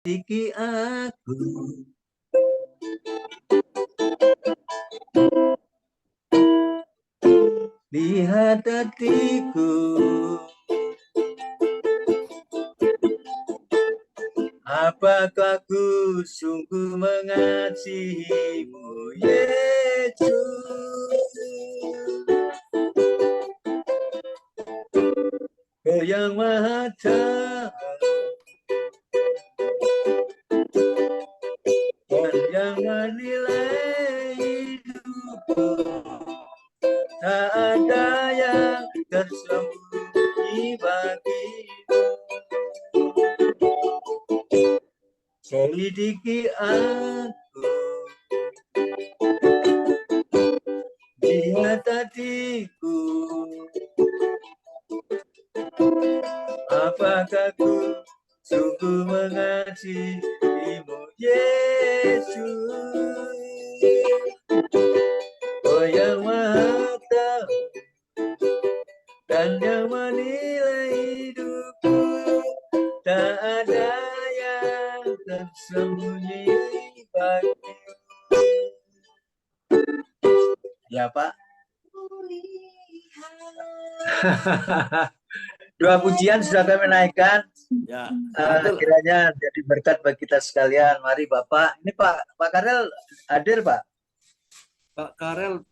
Selidiki aku, lihat hatiku, apakah ku sungguh mengasihimu, Yesus? Kau yang maha tahu dan yang menilai hidupku, tak ada yang tersembunyi bagimu. Selidiki aku, lihat hatiku, apakah ku sungguh mengasihimu, Yesus? Oh yang maha tahu dan yang menilai hidupku, tak ada yang tersembunyi bagimu. Ya Pak. Dua pujian sudah kami naikkan. Ya, kiranya jadi berkat bagi kita sekalian. Mari Bapak. Ini Pak Karel hadir Pak. Pak Karel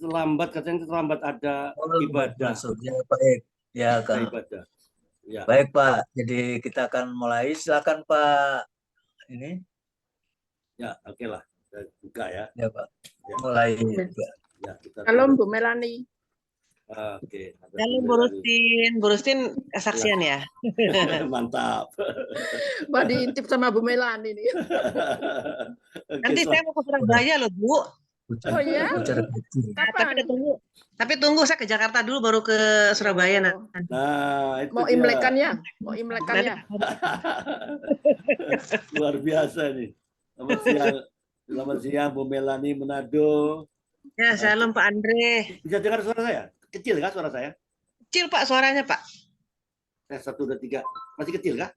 lambat, katanya terlambat ada ibadah. Maksudnya baik. Ya kan. Ibadah. Ya. Baik Pak. Jadi kita akan mulai. Silakan Pak. Ini. Ya, oke lah. Saya buka ya. Ya Pak. Ya. Mulai. Ya, kita Halo Bu Melani. Oke. Halo Bu Rustin kesaksian ya. Mantap. Mbak diintip sama Bu Melani nih. Nanti saya mau ke Surabaya loh Bu. Oh ya? Tapi tunggu saya ke Jakarta dulu baru ke Surabaya nanti. Nah, itu mau imlekannya, mau imlekannya. Luar biasa nih. Selamat siang Bu Melani Manado. Ya, salam Pak Andre. Bisa dengar suara saya? Kecil kah suara saya? Kecil Pak suaranya Pak. 1, 2, 3. Masih kecil kah?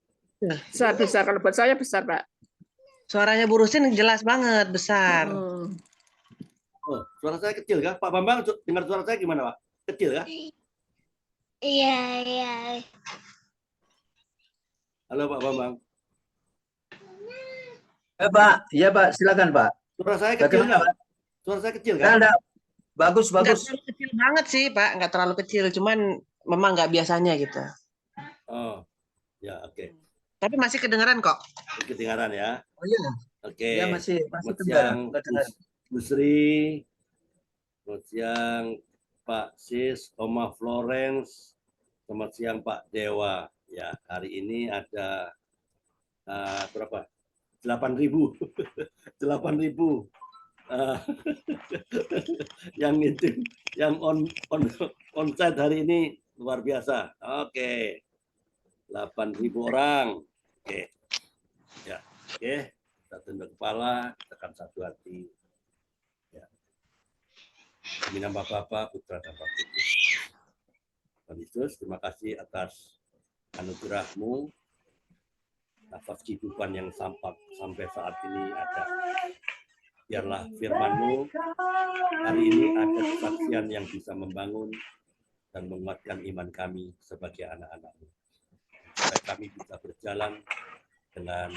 Besar, kalau buat saya besar Pak. Suaranya Bu Rustin jelas banget, besar. Oh, suara saya kecil kah? Pak Bambang dengar suara saya gimana Pak? Kecil kah? Iya. Halo Pak Bambang. Pak, iya Pak, silakan Pak. Suara saya kecil nggak? Suara saya kecil kan? Nggak, bagus. Nggak terlalu kecil banget sih Pak, nggak terlalu kecil, cuman memang nggak biasanya gitu. Oh, ya oke. Tapi masih kedengaran kok. Kedengaran ya? Oh iya. Oke. Ya masih siang Bu Sri. Selamat siang Pak Sis, Oma Florence. Selamat siang Pak Dewa. Ya, hari ini ada berapa? 8.000. 8.000. yang on-site hari ini luar biasa. Oke. 8.000 orang. Oke. Ya, oke. Kita tunduk kepala, tekan satu hati. Ya. Demi nama Bapa, Putra dan Roh Kudus. Tuhan Yesus, terima kasih atas anugerah-Mu, nafas kehidupan yang sampai saat ini ada. Biarlah firman-Mu hari ini ada kesaksian yang bisa membangun dan menguatkan iman kami sebagai anak-anak-Mu. Supaya kami bisa berjalan dengan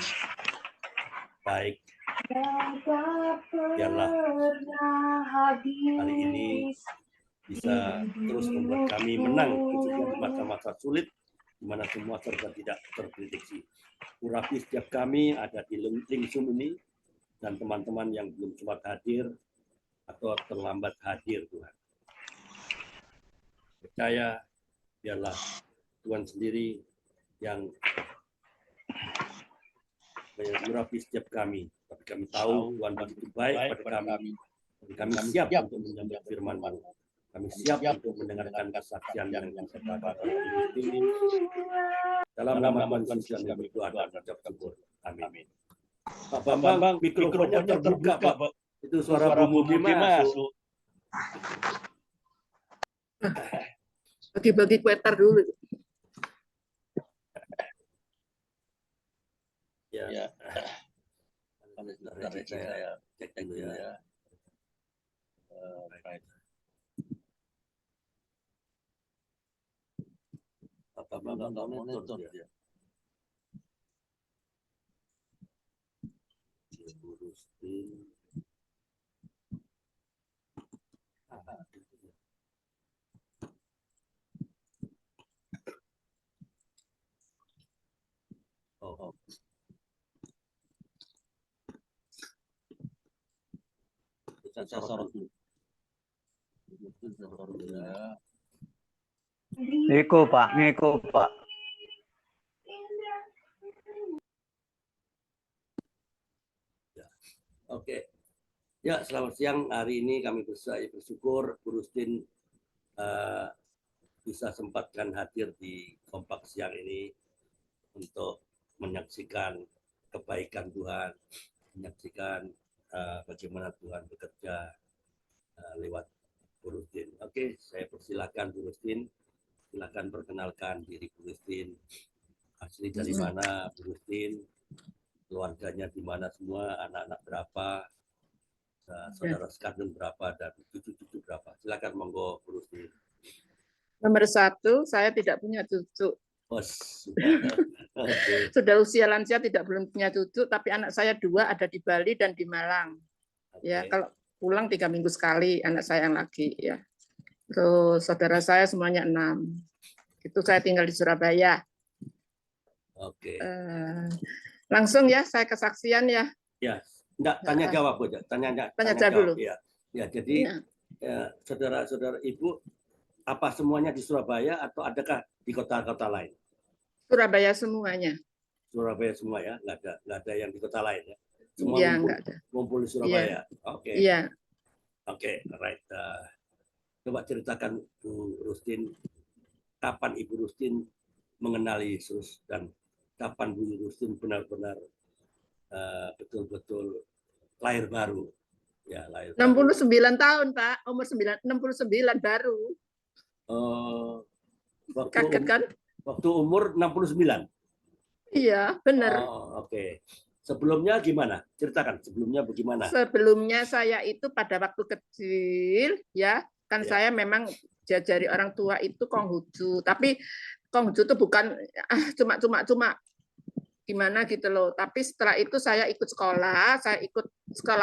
baik. Biarlah hari ini bisa terus membuat kami menang di masa-masa sulit, di mana semua serba tidak terprediksi. Urapi setiap kami ada di link Zoom ini, dan teman-teman yang belum sempat hadir atau terlambat hadir, Tuhan. Percaya, biarlah Tuhan sendiri yang mengurapi setiap kami. Tapi kami tahu Tuhan begitu baik pada kami. Dan kami siap untuk menyambut firman-Mu. Kami siap untuk mendengarkan kesaksian yang disampaikan oleh ini. Dalam nama Tuhan Yesus kami berdoa dan mengucap syukur. Amin. Pak Bambang, mikrofonnya terbuka, Pak. Itu suara Bu Mugi masuk. Bagi-bagi kue tar dulu. Ya. Sebentar, saya cek dulu ya. Baik. Apa nggak monitor dia? Ibu Rustin. Oh. Saya sorot dulu. Ngeko Pak. Oke. Ya, selamat siang. Hari ini kami bersyukur Bu Rustin bisa sempatkan hadir di Kompak siang ini untuk menyaksikan kebaikan Tuhan, menyaksikan bagaimana Tuhan bekerja lewat Bu Rustin. Oke, saya persilakan Bu Rustin. Silakan perkenalkan diri Bu Rustin. Asli dari mana Bu Rustin? Keluarganya di mana semua? Anak-anak berapa? Saudara sekandung berapa? Dan cucu-cucu berapa? Silakan monggo Bu Rustin. Nomor 1, saya tidak punya cucu. Okay. Sudah usia lansia belum punya cucu, tapi anak saya 2 ada di Bali dan di Malang. Ya, kalau pulang 3 minggu sekali anak saya yang lagi ya. Terus saudara saya semuanya 6. Itu saya tinggal di Surabaya. Oke. Langsung ya saya kesaksian ya. Ya, enggak tanya jawab aja. Tanya jawab dulu. Ya. Ya, jadi saudara-saudara Ibu apa semuanya di Surabaya atau adakah di kota-kota lain? Surabaya semuanya. Surabaya semua ya, nggak ada yang di kota lain ya. Semua ya, ngumpul di Surabaya. Oke. Iya. Oke, right. Coba ceritakan Bu Rustin, kapan Ibu Rustin mengenali Yesus dan kapan Bu Rustin benar-benar betul-betul lahir baru. Ya, lahir 69 baru. Tahun, Pak. Umur 69 baru. Kaget kan? Waktu umur 69. Iya, benar. Oke. Sebelumnya gimana? Ceritakan sebelumnya bagaimana? Sebelumnya saya itu pada waktu kecil ya, kan saya memang diajari orang tua itu Konghucu, tapi Konghucu itu bukan cuma gimana gitu loh. Tapi setelah itu saya ikut sekolah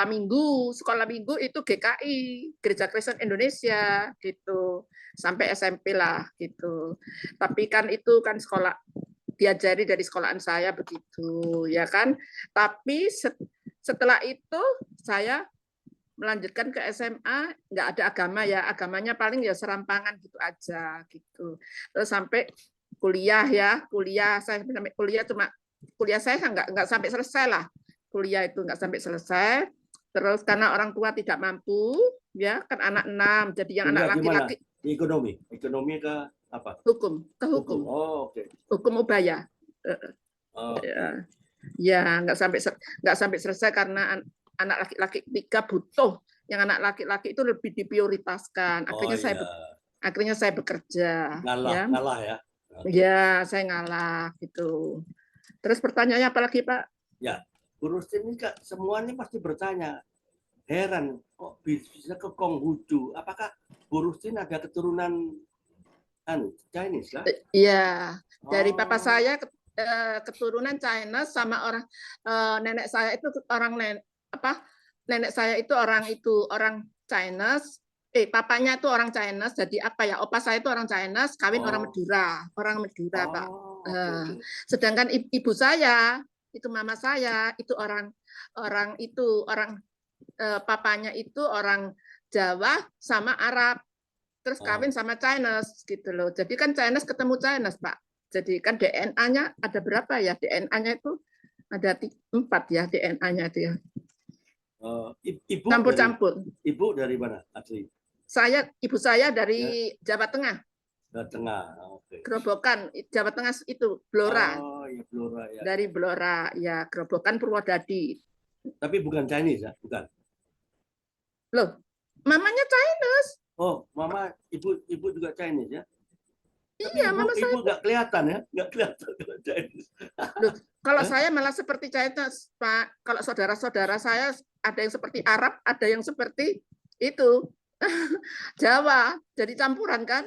minggu. Sekolah minggu itu GKI, Gereja Kristen Indonesia gitu. Sampai SMP lah gitu. Tapi kan itu kan sekolah diajari dari sekolahan saya begitu, ya kan. Tapi setelah itu saya melanjutkan ke SMA, nggak ada agama ya, agamanya paling ya serampangan gitu aja gitu. Terus sampai kuliah saya sampai kuliah saya nggak sampai selesai lah, kuliah itu nggak sampai selesai. Terus karena orang tua tidak mampu, ya kan anak 6, jadi yang anak laki-laki. Di ekonomi ke apa? Hukum. Oh, oke. Hukum Ubaya. Ya, nggak sampai selesai karena anak laki-laki 3 butuh. Yang anak laki-laki itu lebih diprioritaskan. Akhirnya saya bekerja. Ngalah ya. Ya, saya ngalah gitu. Terus pertanyaannya apa lagi, Pak? Ya, Bu Rustin ini semuanya pasti bertanya. Heran kok bisa ke Konghucu? Apakah Bu Rustin ada keturunan Chinese kah? Iya, dari papa saya keturunan Chinese sama orang nenek saya itu nenek saya itu orang Chinese. Papanya itu orang Chinese, jadi apa ya? Opa saya itu orang Chinese, kawin orang Madura, Pak. Okay. Sedangkan ibu saya itu mama saya itu orang papanya itu orang Jawa sama Arab. Terus kawin sama Chinese gitu loh. Jadi kan Chinese ketemu Chinese, Pak. Jadi kan DNA-nya ada berapa ya? DNA-nya itu ada 4 ya DNA-nya itu ya. Ibu campur-campur. Ibu dari mana asli? Ibu saya dari Jawa Tengah. Jawa Tengah. Okay. Gerobokan Jawa Tengah itu Blora. Oh, ya Blora ya. Dari Blora ya, Gerobokan Purwodadi. Tapi bukan Chinese ya, bukan. Loh, mamanya Chinese. Oh, mama ibu juga Chinese ya? Iya, mama saya. Ibu nggak kelihatan ya, nggak kelihatan Chinese. Loh, Kalau saya malah seperti Chinese, Pak. Kalau saudara-saudara saya ada yang seperti Arab, ada yang seperti itu Jawa. Jadi campuran kan.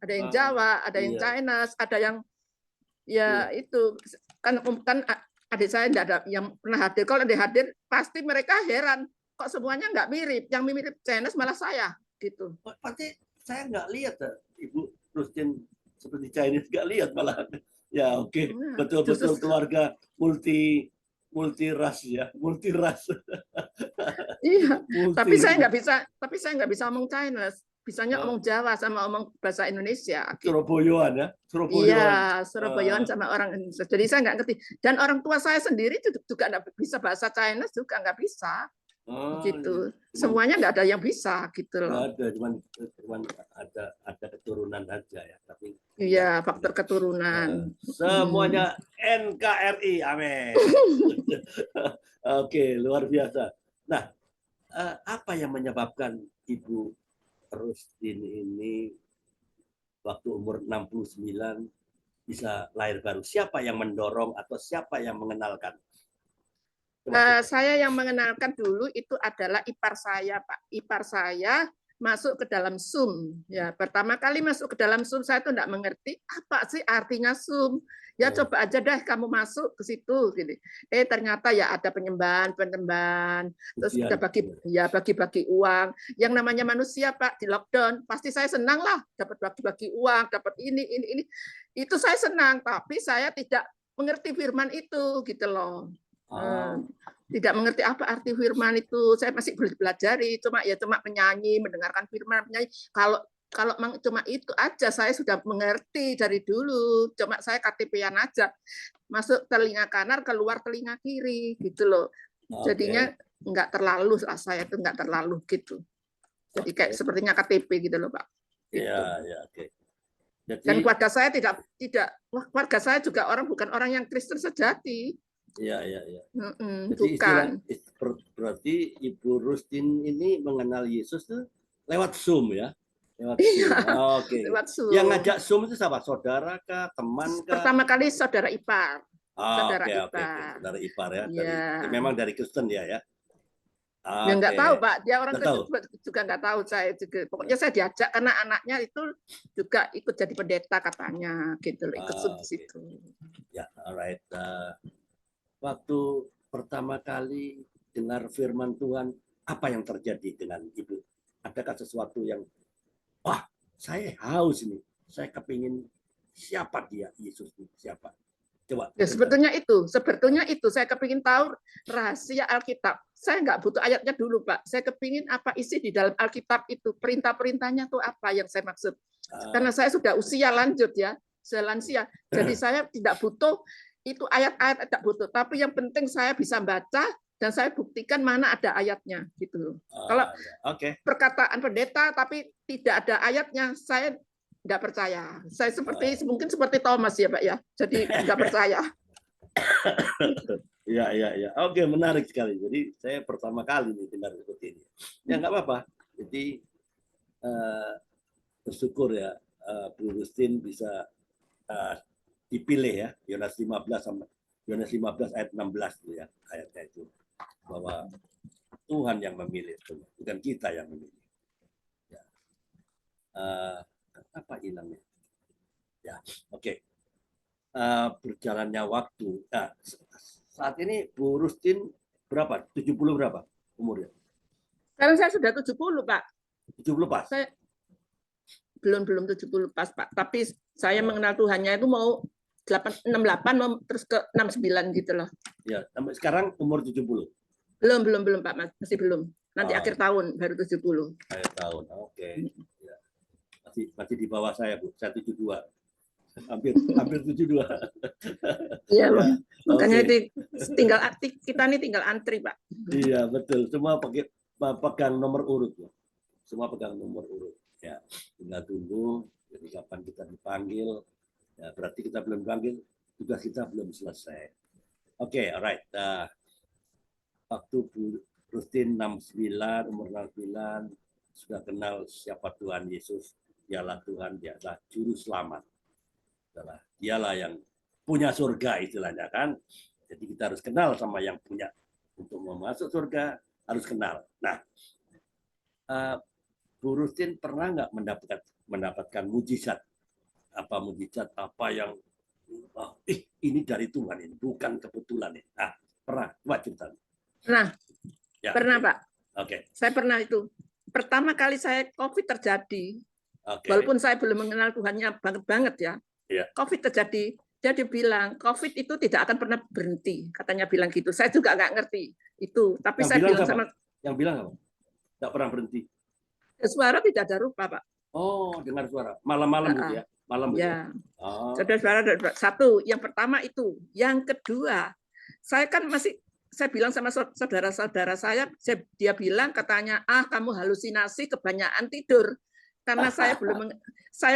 Ada yang Jawa, ada yang Iya. Chinese, ada yang ya itu kan adik saya tidak ada yang pernah hadir. Kalau dia hadir pasti mereka heran kok semuanya nggak mirip. Yang mirip Chinese malah saya gitu. Pasti saya nggak lihat Ibu Rustin seperti Chinese, nggak lihat malah. Ya oke, betul-betul keluarga multi ras ya, multi ras. Iya, tapi saya nggak bisa omong Chinese. Bisanya omong Jawa sama omong bahasa Indonesia. Surabayaan ya, Iya, Surabayaan sama orang Indonesia. Jadi saya nggak ngerti. Dan orang tua saya sendiri juga nggak bisa bahasa Chinese, juga nggak bisa. Gitu. Semuanya nggak ada yang bisa gitu loh. Ada, cuman ada keturunan aja ya, tapi iya, faktor keturunan. Semuanya NKRI, amin. Oke, luar biasa. Nah, apa yang menyebabkan Ibu Rustin ini waktu umur 69 bisa lahir baru? Siapa yang mendorong atau siapa yang mengenalkan? Saya yang mengenalkan dulu itu adalah ipar saya, Pak. Ipar saya masuk ke dalam Zoom. Ya, pertama kali masuk ke dalam Zoom saya tuh enggak mengerti apa sih artinya Zoom. Ya coba aja deh kamu masuk ke situ gini. Ternyata ya ada penyembahan, terus ada bagi-bagi uang. Yang namanya manusia, Pak, di lockdown pasti saya senang lah dapat bagi-bagi uang, dapat ini. Itu saya senang, tapi saya tidak mengerti firman itu gitu loh. Tidak mengerti apa arti firman itu. Saya masih belum pelajari, cuma menyanyi, mendengarkan firman, menyanyi. Kalau cuma itu aja saya sudah mengerti dari dulu. Cuma saya KTP-an aja. Masuk telinga kanan, keluar telinga kiri gitu loh. Jadinya enggak terlalu lah, saya itu enggak terlalu gitu. Jadi kayak sepertinya KTP gitu loh, Pak. Gitu. Ya, oke. Jadi, dan keluarga saya keluarga saya juga bukan orang yang Kristen sejati. Iya. Jadi bukan. Berarti Ibu Rustin ini mengenal Yesus tuh lewat Zoom ya? Lewat Zoom. Iya, Oke. lewat Zoom. Yang ngajak Zoom itu siapa? Saudara kah? Teman kah? Pertama kali saudara ipar. Saudara ipar ya. Memang dari Kristen dia ya? Ya nggak tahu, Pak. Dia orang Kristen juga nggak tahu saya juga. Pokoknya saya diajak karena anaknya itu juga ikut jadi pendeta katanya gitu loh, ikut Zoom di situ. Ya, alright. Waktu pertama kali dengar firman Tuhan, apa yang terjadi dengan Ibu? Adakah sesuatu yang, wah, saya haus ini, saya kepingin siapa dia, Yesus ini, siapa? Coba. Ya, sebetulnya itu, saya kepingin tahu rahasia Alkitab. Saya nggak butuh ayatnya dulu, Pak. Saya kepingin apa isi di dalam Alkitab itu, perintah-perintahnya tuh apa yang saya maksud. Karena saya sudah usia lanjut ya, lansia. Jadi saya tidak butuh itu ayat-ayat, tidak butuh, tapi yang penting saya bisa baca dan saya buktikan mana ada ayatnya gitu. Kalau perkataan pendeta tapi tidak ada ayatnya, saya tidak percaya. Saya mungkin seperti Thomas ya, Pak ya. Jadi tidak percaya. Ya. Oke, menarik sekali. Jadi saya pertama kali dengar seperti ini. Ya nggak apa-apa. Jadi bersyukur ya Bu Rustin bisa dipilih ya, Yohanes 15 ayat 16 itu ya, ayatnya itu bahwa Tuhan yang memilih, bukan kita yang memilih. Ya. Apa hilangnya? Ya, oke. Berjalannya waktu. Nah, saat ini Bu Rustin berapa? 70 berapa umurnya? Sekarang saya sudah 70, Pak. 70 pas? Saya belum 70 pas, Pak. Tapi saya mengenal Tuhannya itu mau 68 mau terus ke 69 gitu loh. Ya, sampai sekarang umur 70. Belum Pak, masih belum. Nanti akhir tahun baru 70. Akhir tahun. Oke. Ya. Masih di bawah saya, Bu. Saya 72. Hampir 72. Iya, ya. Makanya kita ini tinggal antri, Pak. Iya, betul. Semua pegang nomor urut, ya. Semua pegang nomor urut. Ya, tinggal tunggu jadi kapan kita dipanggil. Ya, berarti kita belum dipanggil, tugas kita belum selesai. Oke, alright. Waktu Bu Rustin 69, umur 69, sudah kenal siapa Tuhan Yesus. Dialah Tuhan, dialah juru selamat. Dialah yang punya surga istilahnya kan. Jadi kita harus kenal sama yang punya. Untuk masuk surga harus kenal. Nah, Bu Rustin pernah nggak mendapatkan mujizat? Apa mujizat apa yang ini dari Tuhan ini, bukan kebetulan ini. Pernah, coba cerita. Nah, Ya, pernah oke. Pak. Oke. Saya pernah itu. Pertama kali saya COVID terjadi, Oke. walaupun saya belum mengenal Tuhannya banget ya. Iya. COVID terjadi, dia bilang COVID itu tidak akan pernah berhenti, katanya bilang gitu. Saya juga nggak ngerti itu, tapi Yang saya bilang bilang siapa? sama Yang bilang apa? Nggak pernah berhenti. suara tidak ada rupa, Pak. Oh, dengar suara. Malam-malam gitu ya? Malam gitu ya? Oh. Saudara-saudara, satu, yang pertama itu. Yang kedua, saya kan masih, saya bilang sama saudara-saudara saya, dia bilang katanya, kamu halusinasi, kebanyakan tidur. Karena saya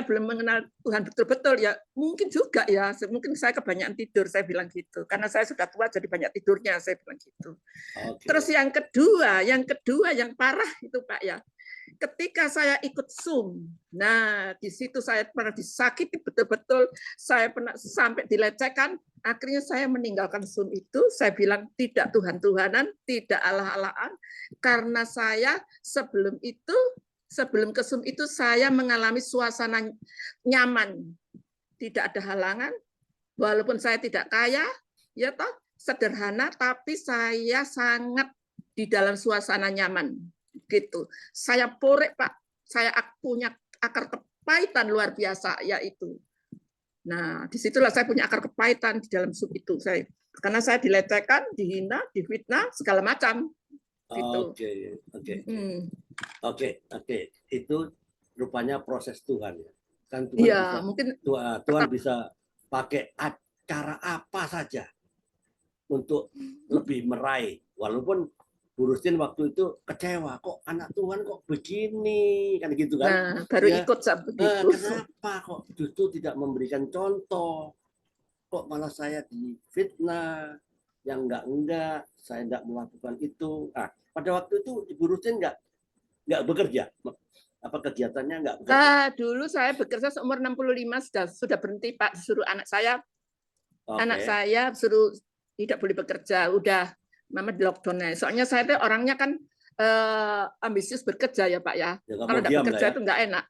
belum mengenal Tuhan betul-betul ya, mungkin juga ya, mungkin saya kebanyakan tidur, saya bilang gitu. Karena saya sudah tua jadi banyak tidurnya, saya bilang gitu. Okay. Terus yang kedua yang parah itu Pak ya. Ketika saya ikut Zoom, nah di situ saya pernah disakiti betul-betul, saya pernah sampai dilecehkan, akhirnya saya meninggalkan Zoom itu, saya bilang tidak Tuhan-Tuhanan, tidak Allah-Allahan, karena saya sebelum ke Zoom itu saya mengalami suasana nyaman, tidak ada halangan, walaupun saya tidak kaya, ya toh sederhana, tapi saya sangat di dalam suasana nyaman. Gitu. Saya porek Pak, saya punya akar kepahitan luar biasa yaitu. Nah, disitulah saya punya akar kepahitan di dalam Zoom itu. Karena saya dilecehkan, dihina, difitnah, segala macam. Gitu. Oke. Itu rupanya proses Tuhan ya. Kan Tuhan ya, mungkin Tuhan bisa pakai cara apa saja untuk lebih meraih, walaupun Bu Rustin waktu itu kecewa, kok anak Tuhan kok begini, kan gitu kan? Nah, baru ya, ikut begitu. Kenapa kok justru tidak memberikan contoh? Kok malah saya difitnah, yang enggak, saya enggak melakukan itu. Pada waktu itu Ibu Rustin enggak bekerja, apa kegiatannya enggak bekerja? Dulu saya bekerja seumur 65 sudah berhenti Pak, suruh anak saya, anak saya suruh tidak boleh bekerja, udah Mama di lockdown. Soalnya saya tuh orangnya kan ambisius bekerja ya Pak ya. Kalau tidak bekerja itu nggak enak.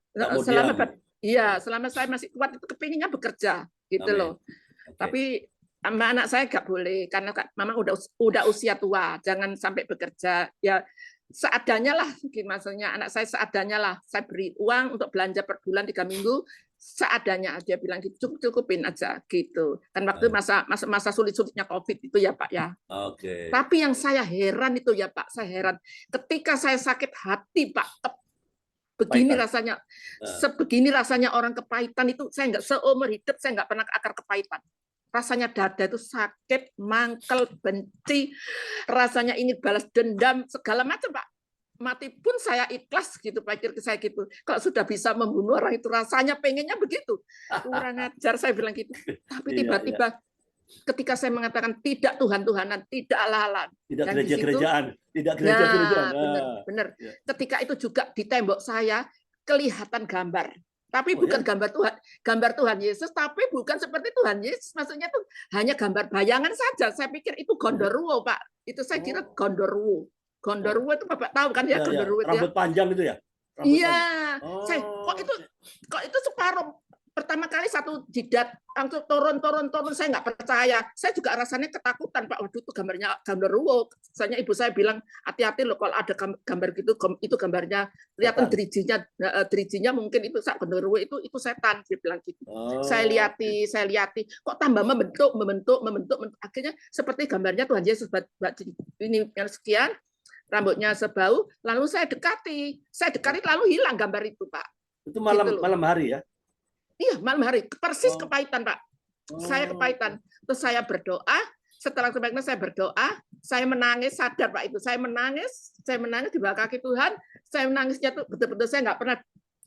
Selama saya masih kuat itu kepinginnya bekerja gitu loh. Tapi sama anak saya nggak boleh karena Mama udah usia tua, jangan sampai bekerja. Ya seadanya lah, maksudnya anak saya seadanya lah. Saya beri uang untuk belanja per bulan 3 minggu. Seadanya, dia bilang gitu, cukupin aja gitu. Kan waktu masa sulit-sulitnya COVID itu ya Pak ya. Tapi yang saya heran itu ya Pak, saya heran ketika saya sakit hati Pak, begini rasanya, sebegini rasanya orang kepahitan itu, saya nggak seumur hidup saya nggak pernah akar kepahitan. Rasanya dada itu sakit, mangkel, benci, rasanya ingin balas dendam, segala macam Pak. Mati pun saya ikhlas gitu, pikir saya gitu. Kalau sudah bisa membunuh orang itu rasanya pengennya begitu. Kurang ajar saya bilang gitu. Tapi tiba-tiba ketika saya mengatakan tidak Tuhan-Tuhanan, tidak Allah-Allahan, tidak gereja-gerejaan, tidak gereja-gerejaan. Benar. Ketika itu juga di tembok saya kelihatan gambar. Tapi bukan gambar Tuhan Yesus, tapi bukan seperti Tuhan Yesus. Maksudnya itu hanya gambar bayangan saja. Saya pikir itu Gondoruo, Pak. Itu saya kira Gondoruo. Gondoruo itu Bapak tahu kan ya, Gondoruo itu rambut panjang itu ya? Iya. Saya kok itu separuh. Pertama kali satu jidat langsung turun, saya nggak percaya. Saya juga rasanya ketakutan Pak. Waduh itu gambarnya Gondoruo. Soalnya ibu saya bilang hati-hati loh kalau ada gambar gitu, itu gambarnya kelihatan dirijinya mungkin itu Gondoruo itu setan, dia bilang gitu. Saya lihati, kok tambah membentuk, akhirnya seperti gambarnya Tuhan Yesus ini yang sekian. Rambutnya sebau, lalu saya dekati lalu hilang gambar itu Pak. Itu malam hari ya? Iya, malam hari, persis kepahitan Pak. Saya kepahitan. Terus saya berdoa, setelah sebaiknya saya berdoa, saya menangis, sadar Pak itu. Saya menangis di bawah kaki Tuhan. Saya menangisnya tuh betul-betul saya nggak pernah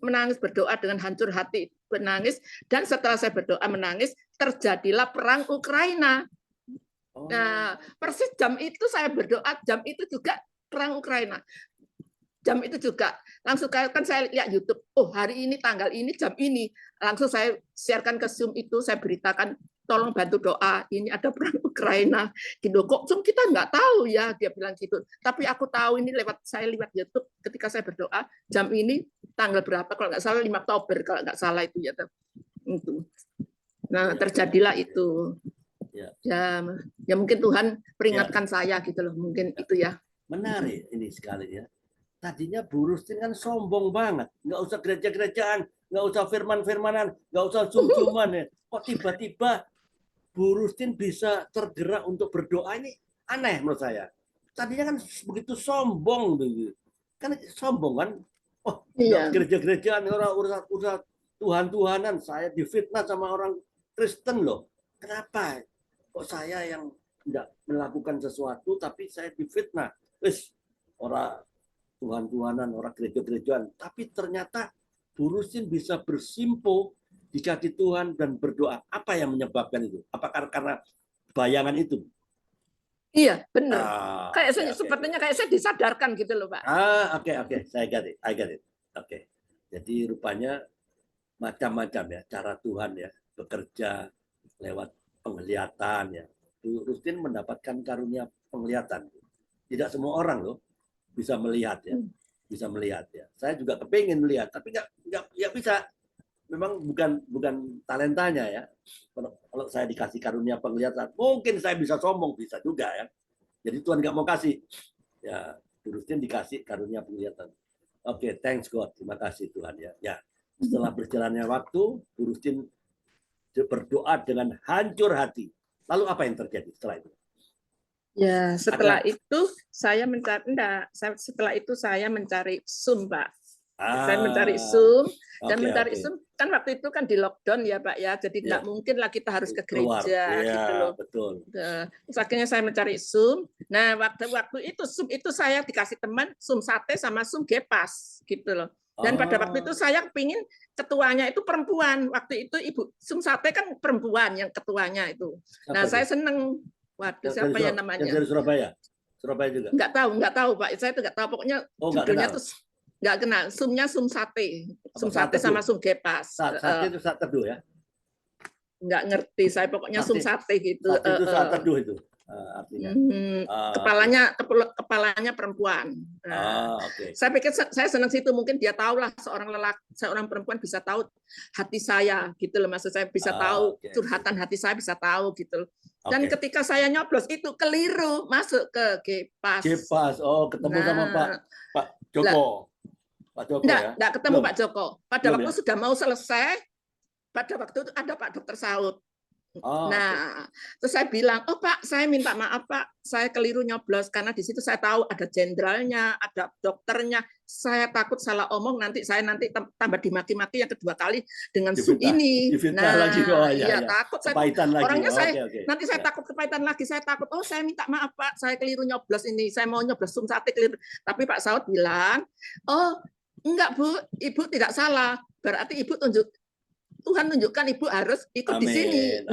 menangis berdoa dengan hancur hati, menangis. Dan setelah saya berdoa menangis, terjadilah perang Ukraina. Nah, persis jam itu saya berdoa, jam itu juga perang Ukraina. Jam itu juga langsung kan saya lihat YouTube. Oh, hari ini tanggal ini jam ini. Langsung saya sharekan ke Zoom itu, saya beritakan tolong bantu doa, ini ada perang Ukraina gitu. Kok kita nggak tahu ya, dia bilang gitu. Tapi aku tahu ini saya lewat YouTube ketika saya berdoa jam ini tanggal berapa kalau nggak salah 5 Oktober kalau nggak salah itu ya. Itu. Nah, terjadilah itu. Ya mungkin Tuhan peringatkan saya gitu loh, mungkin itu ya. Menarik ini sekali ya. Tadinya Bu Rustin kan sombong banget, nggak usah gereja-gerejaan, nggak usah firman-firmanan, nggak usah sum-suman ya. Kok tiba-tiba Bu Rustin bisa tergerak untuk berdoa, ini aneh menurut saya. Tadinya kan begitu sombong begitu. Kan sombong kan. Oh, Iya. gereja-gerejaan, orang urusan Tuhan-Tuhanan, saya difitnah sama orang Kristen loh. Kenapa? Kok saya yang tidak melakukan sesuatu tapi saya difitnah? Wis, orang Tuhan-Tuhanan, orang gereja-gerejaan. Tapi ternyata Bu Rustin bisa bersimpuh di kaki Tuhan dan berdoa. Apa yang menyebabkan itu? Apakah karena bayangan itu? Iya, benar. Sepertinya kayak saya disadarkan gitu loh, Pak. Oke. I get it. Oke. Jadi rupanya macam-macam ya cara Tuhan ya bekerja lewat penglihatan ya. Bu Rustin mendapatkan karunia penglihatan. Tidak semua orang loh bisa melihat ya. Bisa melihat ya. Saya juga kepingin melihat tapi nggak bisa. Memang bukan talentanya ya. Kalau saya dikasih karunia penglihatan, mungkin saya bisa sombong, bisa juga ya. Jadi Tuhan nggak mau kasih. Ya, Bu Rustin dikasih karunia penglihatan. Oke, thanks God. Terima kasih Tuhan ya. Ya. Setelah berjalannya waktu, Bu Rustin berdoa dengan hancur hati. Lalu apa yang terjadi setelah itu? Ya, setelah itu saya mencari Zoom, Pak. Saya mencari Zoom dan mencari Zoom kan waktu itu kan di lockdown ya Pak ya, jadi nggak mungkin lah kita harus ke gereja gitu loh. Betul. Terus akhirnya saya mencari Zoom. Nah waktu itu Zoom itu saya dikasih teman Zoom sate sama Zoom gepas gitu loh. Dan pada waktu itu saya pingin ketuanya itu perempuan. Waktu itu Ibu Zoom sate kan perempuan yang ketuanya itu. Nah saya seneng. Waduh siapa ya namanya? Yang dari Surabaya. Surabaya juga. Nggak tahu Pak. Saya itu nggak tahu. Pokoknya judulnya tuh nggak kenal. Zoom-nya Zoom sate. Zoom sate sama Zoom gepas. Sate itu saat teduh ya? Nggak ngerti saya. Pokoknya Zoom sate gitu. Sate itu saat teduh itu. Artinya. Kepalanya perempuan. Saya pikir saya senang situ, mungkin dia tahu lah seorang perempuan bisa tahu hati saya gitu loh, maksud saya bisa tahu curhatan hati saya, bisa tahu gitu loh. Dan ketika saya nyoblos itu keliru masuk ke Gepas. Ketemu sama Pak Joko. Pak Joko ya? Enggak ketemu Pak Joko. Pada waktu sudah mau selesai, pada waktu itu ada Pak Dokter Saud. Terus saya bilang, Pak, saya minta maaf Pak, saya keliru nyoblos karena di situ saya tahu ada jenderalnya, ada dokternya. Saya takut salah omong, saya nanti tambah dimaki-maki yang kedua kali dengan Zoom ini. Takut saya. Orangnya nanti saya takut kepahitan lagi. Saya takut, saya minta maaf Pak, saya keliru nyoblos ini. Saya mau nyoblos Zoom sate keliru. Tapi Pak Saud bilang, enggak Bu, Ibu tidak salah. Berarti Ibu Tuhan tunjukkan Ibu harus ikut di sini.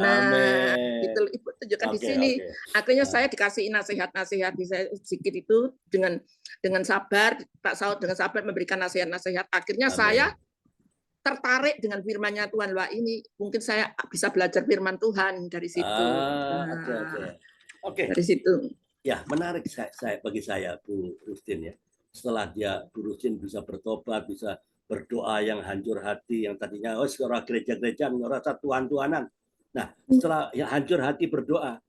Itu Ibu tunjukkan di sini. Akhirnya saya dikasih nasihat-nasihat sedikit itu dengan sabar, Pak Saud dengan sabar memberikan nasihat-nasihat. Akhirnya saya tertarik dengan firman-Nya Tuhan. Wah, ini mungkin saya bisa belajar firman Tuhan dari situ. Dari situ. Ya, menarik bagi saya Bu Rustin ya. Setelah Bu Rustin bisa bertobat, bisa berdoa yang hancur hati, yang tadinya orang gereja-gerejaan, orang Tuhan-Tuhanan. Nah, setelah yang hancur hati berdoa,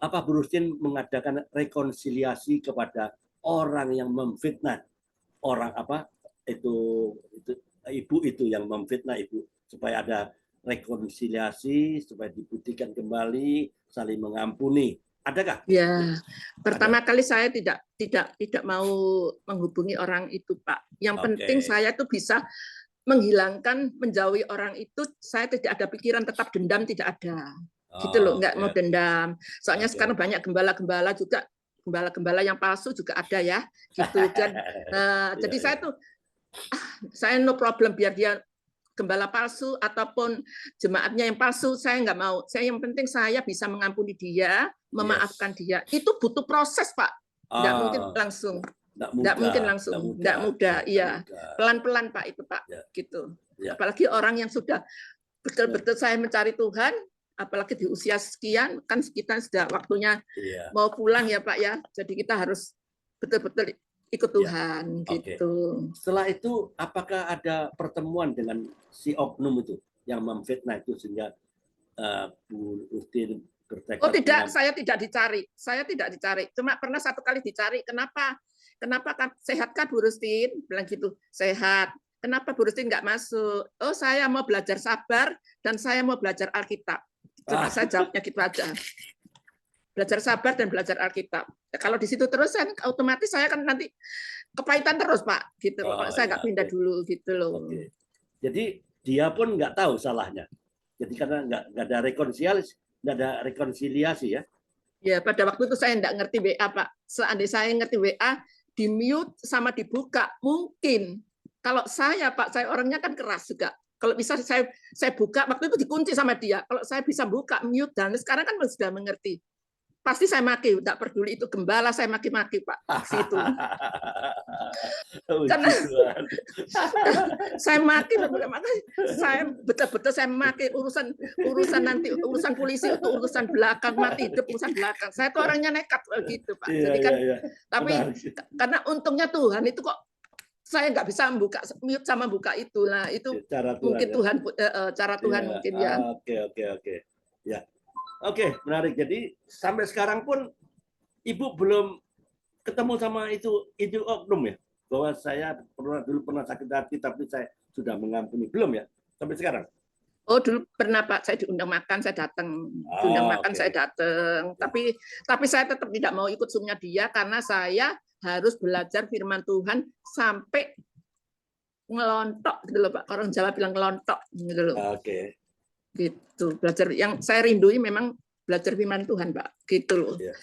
apa Bu Rustin mengadakan rekonsiliasi kepada orang yang memfitnah orang ibu itu yang memfitnah ibu, supaya ada rekonsiliasi, supaya dibuktikan kembali, saling mengampuni. Adakah? Ya, pertama kali saya tidak mau menghubungi orang itu, Pak. Yang penting saya tuh bisa menghilangkan, menjauhi orang itu. Saya tidak ada pikiran tetap dendam, tidak ada. Gitu loh, nggak mau dendam. Soalnya sekarang banyak gembala-gembala juga, gembala-gembala yang palsu juga ada ya. Gitu. Jadi saya tuh, saya no problem biar dia gembala palsu ataupun jemaatnya yang palsu, saya nggak mau. Yang penting saya bisa mengampuni dia, memaafkan dia. Itu butuh proses, Pak. Nggak mungkin langsung. Nggak mungkin langsung. Nggak mudah. Iya, pelan-pelan Pak itu Pak. Gitu. Apalagi orang yang sudah betul-betul saya mencari Tuhan, apalagi di usia sekian kan kita sudah waktunya Iya. mau pulang ya Pak ya. Jadi kita harus betul-betul ikut Tuhan Oke. gitu. Setelah itu apakah ada pertemuan dengan si oknum itu yang memfitnah itu sehingga Bu Rustin bertekad Oh tidak, dengan- saya tidak dicari. Saya tidak dicari. Cuma pernah satu kali dicari. Kenapa? Kenapa kan sehat kan Bu Rustin? Bilang gitu. Sehat. Kenapa Bu Rustin nggak masuk? Oh saya mau belajar sabar dan saya mau belajar Alkitab. Cuma saya jawabnya gitu aja. Belajar sabar dan belajar Alkitab. Kalau di situ terus kan otomatis saya kan nanti kepahitan terus Pak. Gitu. Oh, Kalau saya nggak iya, pindah oke. dulu gitu loh. Oke. Jadi dia pun nggak tahu salahnya. Jadi karena nggak ada rekonsiliasi ya. Ya, pada waktu itu saya nggak ngerti WA, Pak. Seandainya saya ngerti WA, di mute sama dibuka, mungkin. Kalau saya, Pak, saya orangnya kan keras juga. Kalau bisa saya buka, waktu itu dikunci sama dia. Kalau saya bisa buka, mute, dan sekarang kan sudah mengerti. Pasti saya maki, tidak peduli itu gembala, saya maki-maki, Pak. Situ. Karena saya maki, saya betul-betul saya maki urusan nanti urusan polisi itu urusan belakang, mati hidup urusan belakang. Saya tuh orangnya nekat gitu Pak. Jadi kan, tapi karena untungnya Tuhan itu kok saya nggak bisa membuka mute sama buka itu lah. Itu cara Tuhan, mungkin ya? Tuhan cara Tuhan mungkin ya. Oke. Ya. Oke, menarik. Jadi sampai sekarang pun Ibu belum ketemu sama itu oknum ya? Bahwa saya dulu pernah sakit hati tapi saya sudah mengampuni. Belum ya? Sampai sekarang? Oh, dulu pernah Pak, saya diundang makan, saya datang. Diundang makan, oke. saya datang. Tapi saya tetap tidak mau ikut Zoom-nya dia karena saya harus belajar firman Tuhan sampai ngelontok gitu loh Pak. Orang Jawa bilang ngelontok gitu loh. Oke. Gitu. Belajar yang saya rindui memang belajar firman Tuhan, Pak. Gitu loh. Iya.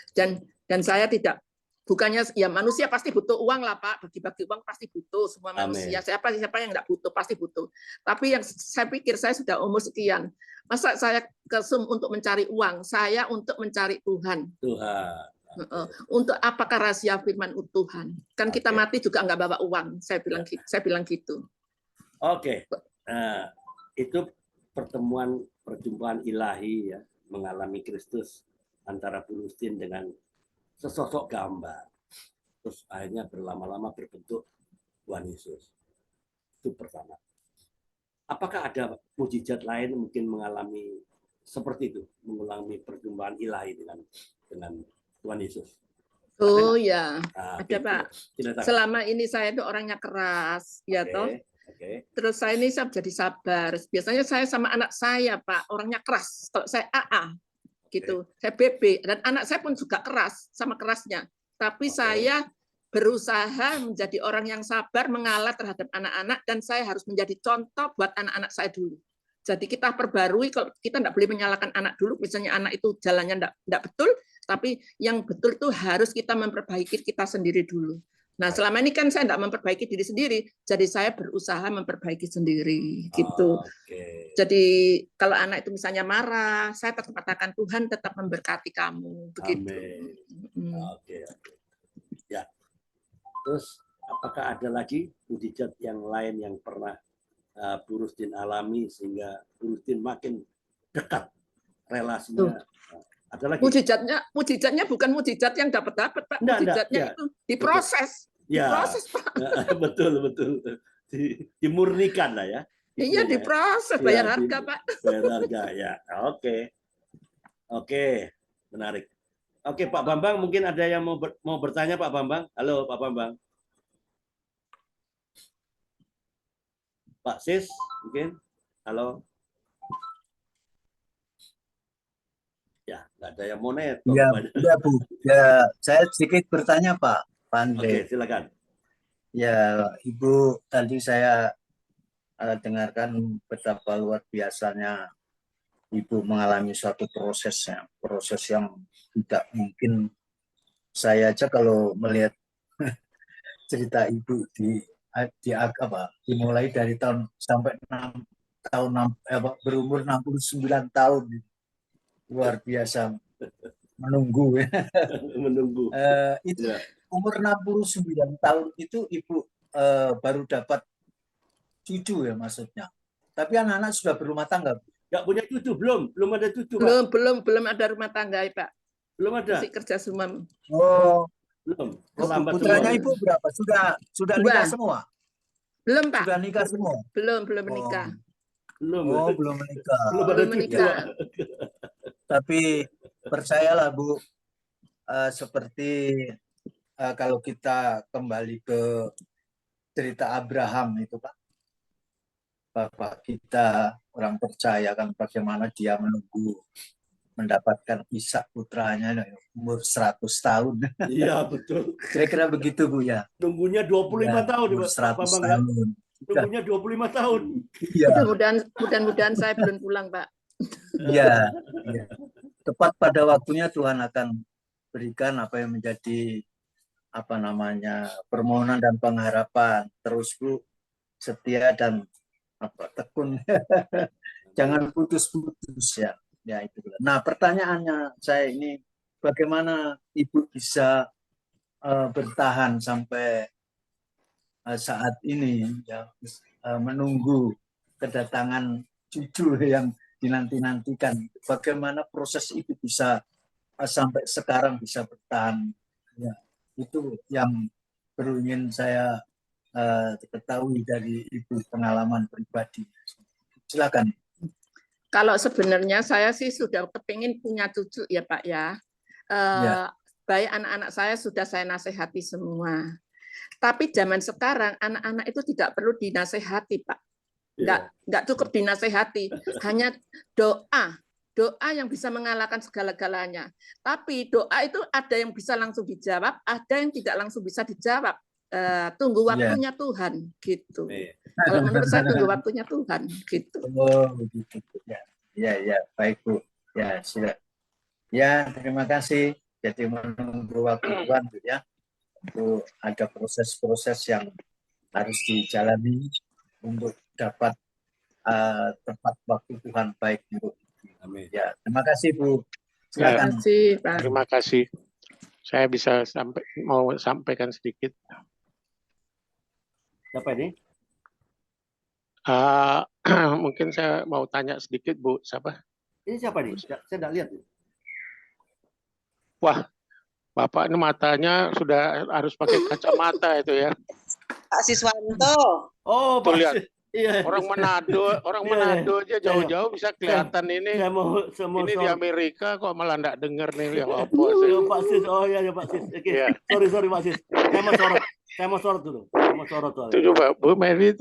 Dan saya tidak bukannya ya manusia pasti butuh uang lah Pak, bagi-bagi uang pasti butuh semua manusia. Siapa yang nggak butuh pasti butuh. Tapi yang saya pikir saya sudah umur sekian, masa saya ke Zoom untuk mencari uang? Saya untuk mencari Tuhan. Untuk apakah rahasia firman Tuhan? Kan kita mati juga nggak bawa uang. Saya bilang gitu. Oke. Nah, itu perjumpaan ilahi ya, mengalami Kristus antara Bu Rustin dengan sesosok gambar. Terus akhirnya berlama-lama berbentuk Tuhan Yesus. Itu pertama. Apakah ada mujizat lain mungkin mengalami seperti itu, mengalami perjumpaan ilahi dengan Tuhan Yesus? Oh ya, ada Pak. Silakan. Selama ini saya itu orangnya keras, ya toh. Terus saya ini saya jadi sabar. Biasanya saya sama anak saya Pak, orangnya keras. Kalau saya AA, gitu, saya BB, dan anak saya pun juga keras, sama kerasnya. Tapi saya berusaha menjadi orang yang sabar, mengalah terhadap anak-anak, dan saya harus menjadi contoh buat anak-anak saya dulu. Jadi kita perbarui, kalau kita tidak boleh menyalahkan anak dulu, misalnya anak itu jalannya tidak betul, tapi yang betul itu harus kita memperbaiki kita sendiri dulu. Nah, selama ini kan saya tidak memperbaiki diri sendiri, jadi saya berusaha memperbaiki sendiri, gitu. Jadi kalau anak itu misalnya marah, saya tetap katakan Tuhan tetap memberkati kamu, begitu. Oke. Ya. Terus apakah ada lagi mujizat yang lain yang pernah Bu Rustin alami sehingga Bu Rustin makin dekat relasinya? Ada lagi? Mujizatnya bukan mujizat yang dapat Pak. Mujizatnya itu diproses. Diproses Pak. Betul. Dimurnikan lah ya. Iya, diproses, bayar harga Pak. Bayar harga ya. Oke, menarik. Oke, Pak Bambang, mungkin ada yang mau bertanya Pak Bambang. Halo Pak Bambang. Pak Sis, mungkin. Halo. Ya, nggak ada yang mau net. Ya, Bu. Ya, saya sedikit bertanya Pak Pandey. Oke, silakan. Ya, Ibu, tadi saya dengarkan betapa luar biasanya Ibu mengalami suatu proses yang tidak mungkin. Saya aja kalau melihat cerita Ibu dimulai dari tahun sampai berumur 69 tahun. Luar biasa menunggu ya. Menunggu. Itu umur 69 tahun itu Ibu baru dapat cucu ya maksudnya. Tapi anak-anak sudah berumah tangga. Nggak punya cucu, belum ada cucu, Pak. Belum ada rumah tangga, Pak. Belum ada. Masih kerja semua. Oh, Belum. oh, Terlambat putranya semua. Ibu berapa? Sudah Dua. nikah semua? Belum, Pak. Sudah nikah semua? Belum Oh, menikah. Belum. oh, belum menikah. Belum ada Belum cucu, menikah. Pak. Tapi percayalah Bu, seperti kalau kita kembali ke cerita Abraham itu Pak, Bapak kita orang percaya kan bagaimana dia menunggu mendapatkan Ishak putranya umur 100 tahun. Iya, betul. Kira-kira begitu Bu ya. Nunggunya 25 Ya, tahun, umur Pak 100 Bambang ya. tahun. Nunggunya 25 tahun. Iya, Mudah-mudahan saya belum pulang, Pak. iya, iya. Tepat pada waktunya Tuhan akan berikan apa yang menjadi permohonan dan pengharapan. Terus Bu, setia dan tekun. Jangan putus-putus ya. Ya itu. Nah, pertanyaannya saya ini, bagaimana Ibu bisa bertahan sampai saat ini ya, menunggu kedatangan cucu yang dinanti-nantikan. Bagaimana proses itu bisa sampai sekarang bisa bertahan? Ya, itu yang perlu ingin saya ketahui dari Ibu, pengalaman pribadi. Silakan. Kalau sebenarnya saya sih sudah kepingin punya cucu ya Pak ya. Ya. Baik anak-anak saya sudah saya nasihati semua. Tapi zaman sekarang anak-anak itu tidak perlu dinasehati Pak. Nggak cukup dinasehati. Hanya doa yang bisa mengalahkan segala-galanya. Tapi doa itu ada yang bisa langsung dijawab, ada yang tidak langsung bisa dijawab. Tunggu waktunya Tuhan gitu. Kalau menurut saya tunggu waktunya Tuhan gitu. Oh begitu ya baik Bu ya sudah ya, terima kasih. Jadi menunggu waktu Tuhan Bu ya, itu ada proses-proses yang harus dijalani untuk dapat tepat waktu Tuhan baik Bu. Amin. Ya, terima kasih Bu. Terima Silakan. kasih Pak. Terima kasih. Saya bisa mau sampaikan sedikit. Siapa ini? Mungkin saya mau tanya sedikit Bu, siapa? Ini siapa nih? Saya tidak lihat. Wah, Bapak ini matanya sudah harus pakai kacamata itu ya. Pak Siswanto. Oh, Tuh Pak. lihat. Iya. Orang Manado aja jauh-jauh bisa kelihatan ini. Ini di Amerika kok malah enggak dengar nih ya apa sih. Pak Sis, oh ya Pak Sis. Oke. Ya. Sorry Pak Sis. Saya mau sorot dulu. Itu coba Bu Mary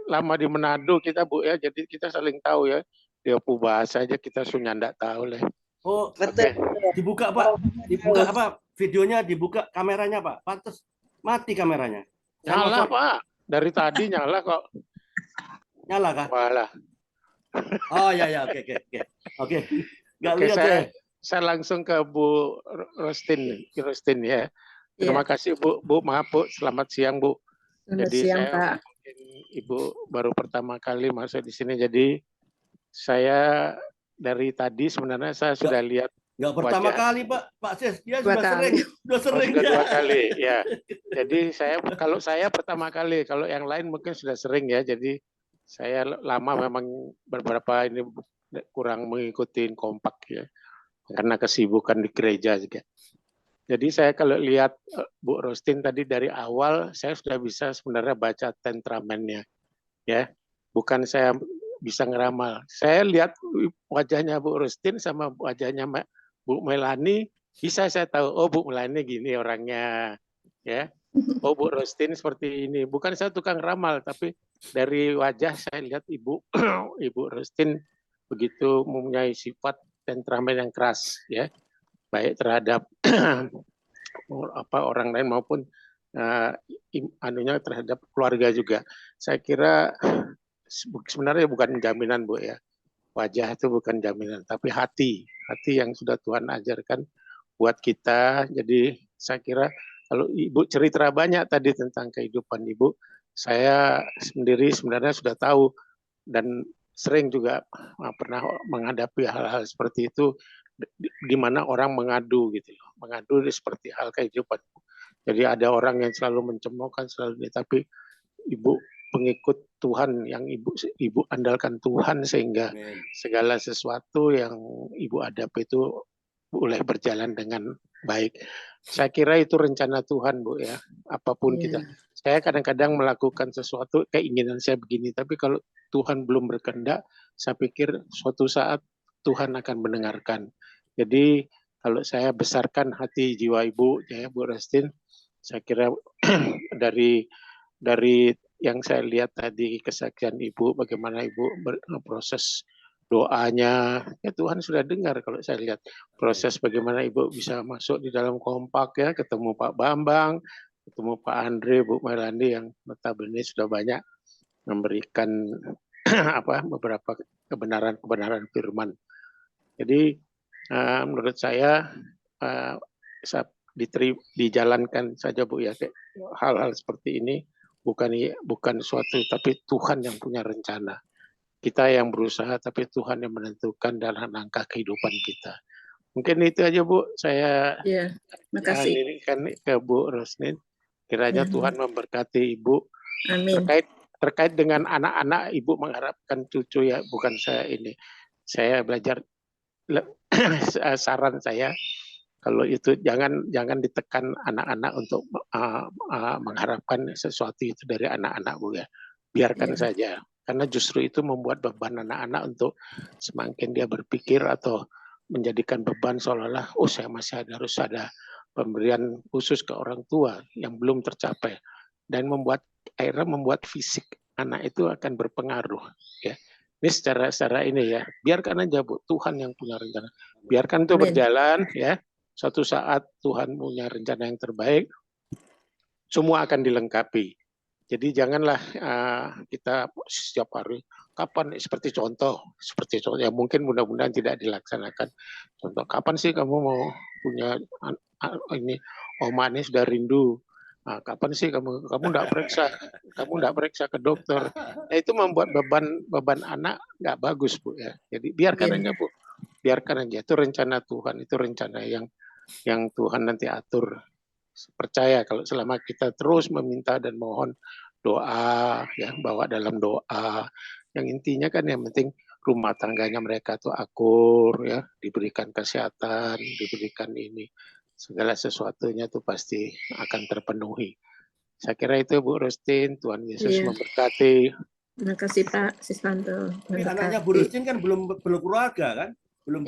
lama di Manado kita Bu ya, jadi kita saling tahu ya. Dia bahasa aja kita sunya enggak tahu lah. Oh, Betul. dibuka Pak. Dibuka apa? Videonya dibuka kameranya Pak. Pantes mati kameranya. Nyala Pak. Dari tadi nyala kok. Nyala kah? Walah. Oh ya oke. Nggak Oke, lihat saya langsung ke Bu Rustin ya. Terima kasih Bu. Maaf Bu, selamat siang Bu. Jadi siang, saya Pak. mungkin Ibu baru pertama kali masuk di sini, jadi saya dari tadi sebenarnya saya sudah lihat. Nggak pertama kali Pak Sis, dia sudah sering. Sudah 2 kali ya. Jadi kalau saya pertama kali, kalau yang lain mungkin sudah sering ya. Jadi saya lama memang beberapa ini kurang mengikuti kompak ya, karena kesibukan di gereja juga. Jadi saya kalau lihat Bu Rustin tadi dari awal saya sudah bisa sebenarnya baca temperamennya ya. Bukan saya bisa ngeramal. Saya lihat wajahnya Bu Rustin sama wajahnya Bu Melani, bisa saya tahu, oh Bu Melani gini orangnya, ya. Oh Bu Rustin seperti ini. Bukan saya tukang ramal, tapi dari wajah saya lihat Ibu Rustin begitu mempunyai sifat temperamen yang keras, ya, baik terhadap orang lain maupun terhadap keluarga juga. Saya kira sebenarnya bukan jaminan Bu ya. Wajah itu bukan jaminan, tapi hati yang sudah Tuhan ajarkan buat kita. Jadi saya kira kalau Ibu cerita banyak tadi tentang kehidupan Ibu, saya sendiri sebenarnya sudah tahu dan sering juga pernah menghadapi hal-hal seperti itu di mana orang mengadu gitu loh. Mengadu seperti hal kehidupan. Jadi ada orang yang selalu mencemoohkan tapi Ibu pengikut Tuhan yang ibu andalkan Tuhan sehingga Amin. segala sesuatu yang ibu hadapi itu boleh berjalan dengan baik. Saya kira itu rencana Tuhan, Bu ya. Apapun kita. Saya kadang-kadang melakukan sesuatu keinginan saya begini, tapi kalau Tuhan belum berkehendak, saya pikir suatu saat Tuhan akan mendengarkan. Jadi kalau saya besarkan hati jiwa ibu, ya Bu Restin, saya kira dari yang saya lihat tadi kesaksian ibu, bagaimana ibu berproses doanya, ya Tuhan sudah dengar. Kalau saya lihat proses bagaimana ibu bisa masuk di dalam kompak ya, ketemu Pak Bambang, ketemu Pak Andre, Bu Melandi yang notabene sudah banyak memberikan beberapa kebenaran firman. Jadi menurut saya dijalankan saja Bu ya, kayak hal-hal seperti ini bukan suatu, tapi Tuhan yang punya rencana. Kita yang berusaha, tapi Tuhan yang menentukan dalam langkah kehidupan kita. Mungkin itu aja Bu, saya makasih. alihkan ke Bu Rosnin. Kiranya Tuhan memberkati Ibu. Amin. Terkait dengan anak-anak, Ibu mengharapkan cucu ya, bukan saya ini. Saya belajar, saran saya, kalau itu jangan ditekan anak-anak untuk mengharapkan sesuatu itu dari anak-anak Bu ya. Biarkan saja. Karena justru itu membuat beban anak-anak untuk semakin dia berpikir atau menjadikan beban seolah-olah, saya masih harus ada pemberian khusus ke orang tua yang belum tercapai. Dan akhirnya membuat fisik anak itu akan berpengaruh. Ya. Ini secara ini ya, biarkan aja Bu, Tuhan yang punya rencana. Biarkan itu berjalan ya. Suatu saat Tuhan punya rencana yang terbaik, semua akan dilengkapi. Jadi janganlah kita setiap hari, kapan seperti contoh ya, mungkin mudah-mudahan tidak dilaksanakan. Contoh, kapan sih kamu mau punya ini, Oma ini sudah rindu. Kapan sih kamu enggak periksa ke dokter. Nah, itu membuat beban anak nggak bagus Bu ya. Jadi biarkan aja Bu. Biarkan aja, itu rencana Tuhan, itu rencana yang Tuhan nanti atur. Percaya kalau selama kita terus meminta dan mohon, doa ya, bawa dalam doa, yang intinya kan yang penting rumah tangganya mereka tuh akur ya, diberikan kesehatan, diberikan ini, segala sesuatunya tuh pasti akan terpenuhi. Saya kira itu Bu Rustin. Tuhan Yesus memberkati. Terima kasih Pak Sistanto. Tapi anaknya Bu Rustin kan belum keluarga kan? Belum.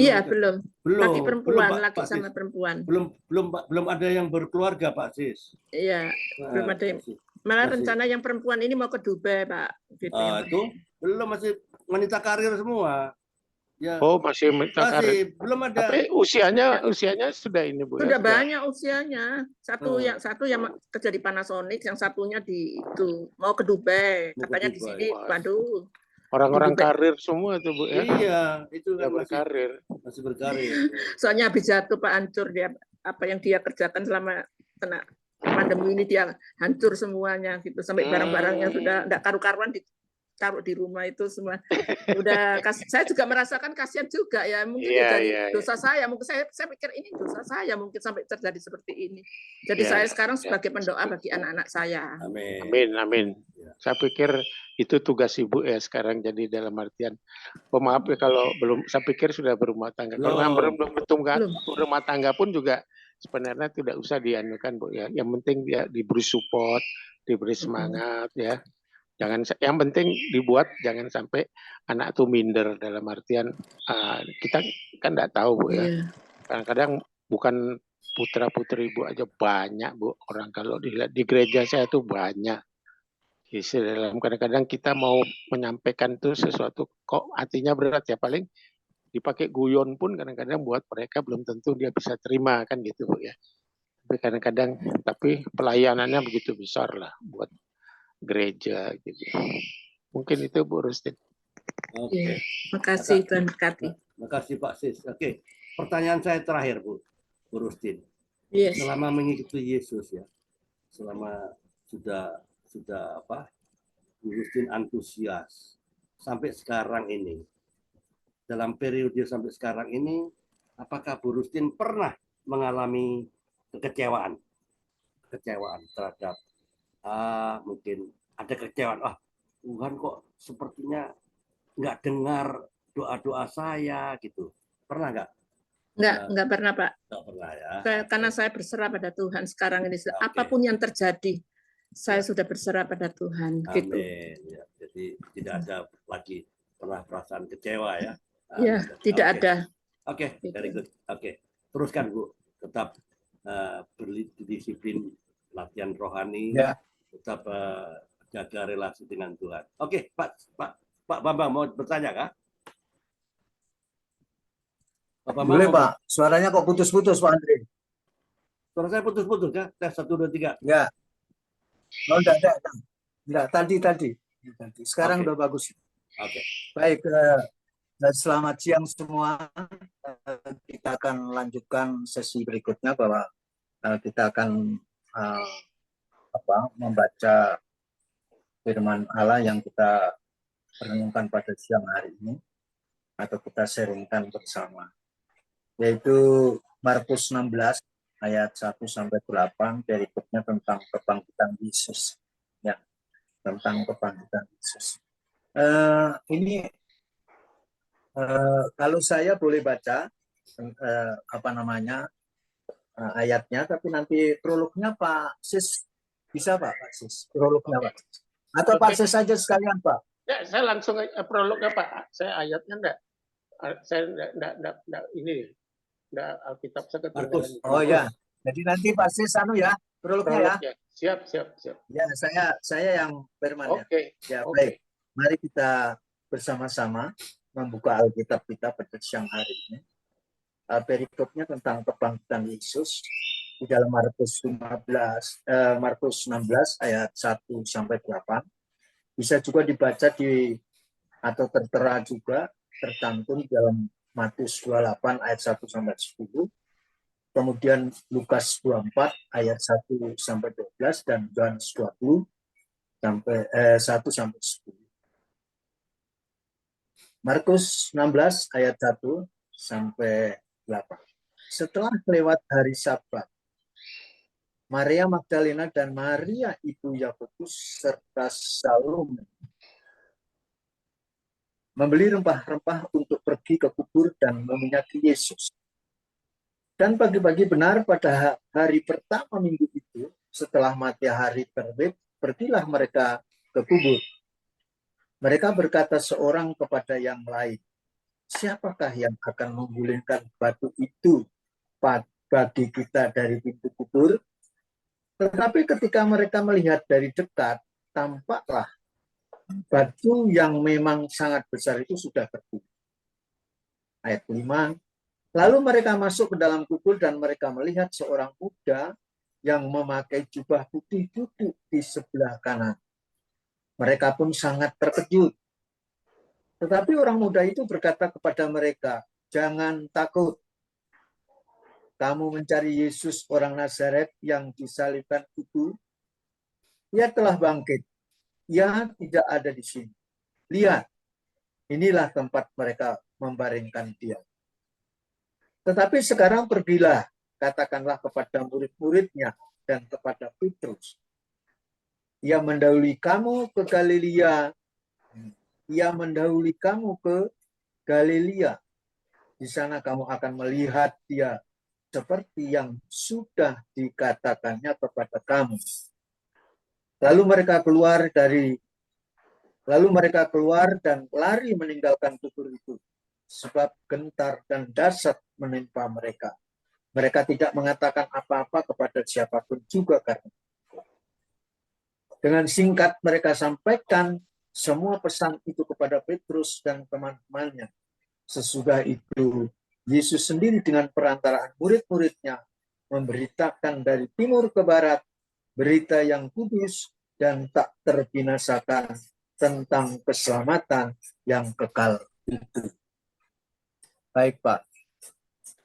Laki perempuan, laki sama perempuan. Belum ada yang berkeluarga Pak Sis. Iya, belum ada. Malah rencana yang perempuan ini mau ke Dubai Pak. Gitu itu belum, masih wanita karir semua. Ya. Oh, masih wanita karir. Belum ada. Tapi usianya sudah ini Bu. Sudah banyak usianya. Satu yang kerja di Panasonic, yang satunya mau ke Dubai. Katanya di sini, waduh. Orang-orang karir semua itu Bu ya. Iya, itu ya, berkarir. Masih berkarir. Soalnya habis jatuh Pak hancur dia, apa yang dia kerjakan selama kena pandemi ini dia hancur semuanya gitu, sampai barang-barangnya sudah enggak karu-karuan ditaruh di rumah itu semua. Udah saya juga merasakan kasihan juga ya, mungkin dari dosa saya, mungkin saya pikir ini dosa saya mungkin sampai terjadi seperti ini. Jadi saya sekarang sebagai pendoa bagi anak-anak saya. Amin. Saya pikir itu tugas Ibu ya sekarang, jadi dalam artian, maaf ya kalau belum, saya pikir sudah berumah tangga. Kalau belum berumah tangga pun juga sebenarnya tidak usah dianukan Bu ya. Yang penting dia diberi support, diberi semangat ya. Yang penting dibuat jangan sampai anak itu minder, dalam artian kita kan tidak tahu Bu ya. Kadang-kadang bukan putra-putri Ibu aja banyak Bu, orang kalau dilihat di gereja saya tuh banyak. Dalam kadang-kadang kita mau menyampaikan tuh sesuatu kok artinya berat ya, paling dipakai guyon pun kadang-kadang buat mereka belum tentu dia bisa terima kan gitu Bu ya. Tapi kadang-kadang pelayanannya begitu besar lah buat gereja gitu. Mungkin itu Bu Rustin. Oke. Makasih Tuhan berkati. Makasih Pak Sis. Oke. Pertanyaan saya terakhir Bu Rustin. Selama mengikuti Yesus ya, selama sudah Bu Rustin antusias sampai sekarang ini, dalam periode sampai sekarang ini, apakah Bu Rustin pernah mengalami kekecewaan terhadap mungkin ada kekecewaan, Tuhan kok sepertinya nggak dengar doa-doa saya gitu. Pernah nggak? Enggak pernah, Pak. Nggak pernah ya. Karena saya berserah pada Tuhan sekarang ini. Oke. Apapun yang terjadi, saya Ya. sudah berserah pada Tuhan. Gitu. Amin. Ya, jadi tidak ada lagi pernah perasaan kecewa ya. Ya, tidak Oke. ada. Oke, very good. Oke, teruskan Bu. Tetap berdisiplin latihan rohani, Ya. tetap jaga relasi dengan Tuhan. Oke, Pak Bambang mau bertanya kah? Pak Bambang Boleh mau- Pak, suaranya kok putus-putus Pak Andre? Suara saya putus-putus ya? Tes 1, 2, 3. Ya. Oh, enggak, tadi. Sekarang Oke. udah bagus. Oke. Baik, selamat siang semua. Kita akan lanjutkan sesi berikutnya bahwa kita akan membaca firman Allah yang kita renungkan pada siang hari ini atau kita sharingkan bersama, yaitu Markus 16 ayat 1-8, berikutnya tentang kebangkitan Yesus. Ya, tentang kebangkitan Yesus. Ini kalau saya boleh baca ayatnya, tapi nanti prolognya Pak Sis bisa Pak Sis, prolognya Pak, atau Pak Sis saja sekalian Pak. Ya, saya langsung prolognya Pak. Saya ayatnya enggak. Saya enggak ini. Enggak Alkitab saya ketinggalan. Oh ya, jadi nanti Pak Sis ya, prolognya ya. Siap. Ya, saya yang bermanfaat. Oke. Ya, baik. Mari kita bersama-sama membuka Alkitab kita pada siang hari ini. Perikopnya tentang kebangkitan Yesus di dalam Markus 16 ayat 1-8. Bisa juga dibaca atau tertera juga tercantum dalam Matius 28 ayat 1-10. Kemudian Lukas 24 ayat 1-12 dan Yohanes 20 1-10. Markus 16 ayat 1-8. Setelah lewat hari Sabat, Maria Magdalena dan Maria ibu Yakobus serta Salome membeli rempah-rempah untuk pergi ke kubur dan meminyaki Yesus. Dan pagi-pagi benar pada hari pertama minggu itu, setelah matahari terbit, pergilah mereka ke kubur. Mereka berkata seorang kepada yang lain, siapakah yang akan menggulingkan batu itu bagi kita dari pintu kubur? Tetapi ketika mereka melihat dari dekat, tampaklah batu yang memang sangat besar itu sudah terkubur. Ayat 5. Lalu mereka masuk ke dalam kubur dan mereka melihat seorang muda yang memakai jubah putih duduk di sebelah kanan. Mereka pun sangat terkejut. Tetapi orang muda itu berkata kepada mereka, jangan takut. Kamu mencari Yesus orang Nazaret yang disalibkan itu. Ia telah bangkit. Ia tidak ada di sini. Lihat, inilah tempat mereka membaringkan dia. Tetapi sekarang pergilah, katakanlah kepada murid-muridnya dan kepada Petrus. Ia mendahului kamu ke Galilea. Ia mendahului kamu ke Galilea. Di sana kamu akan melihat dia seperti yang sudah dikatakannya kepada kamu. Lalu mereka keluar dan lari meninggalkan kubur itu, sebab gentar dan dahsyat menimpa mereka. Mereka tidak mengatakan apa-apa kepada siapapun juga karena dengan singkat mereka sampaikan semua pesan itu kepada Petrus dan teman-temannya. Sesudah itu, Yesus sendiri dengan perantaraan murid-muridnya memberitakan dari timur ke barat berita yang kudus dan tak terbinasakan tentang keselamatan yang kekal itu. Baik Pak.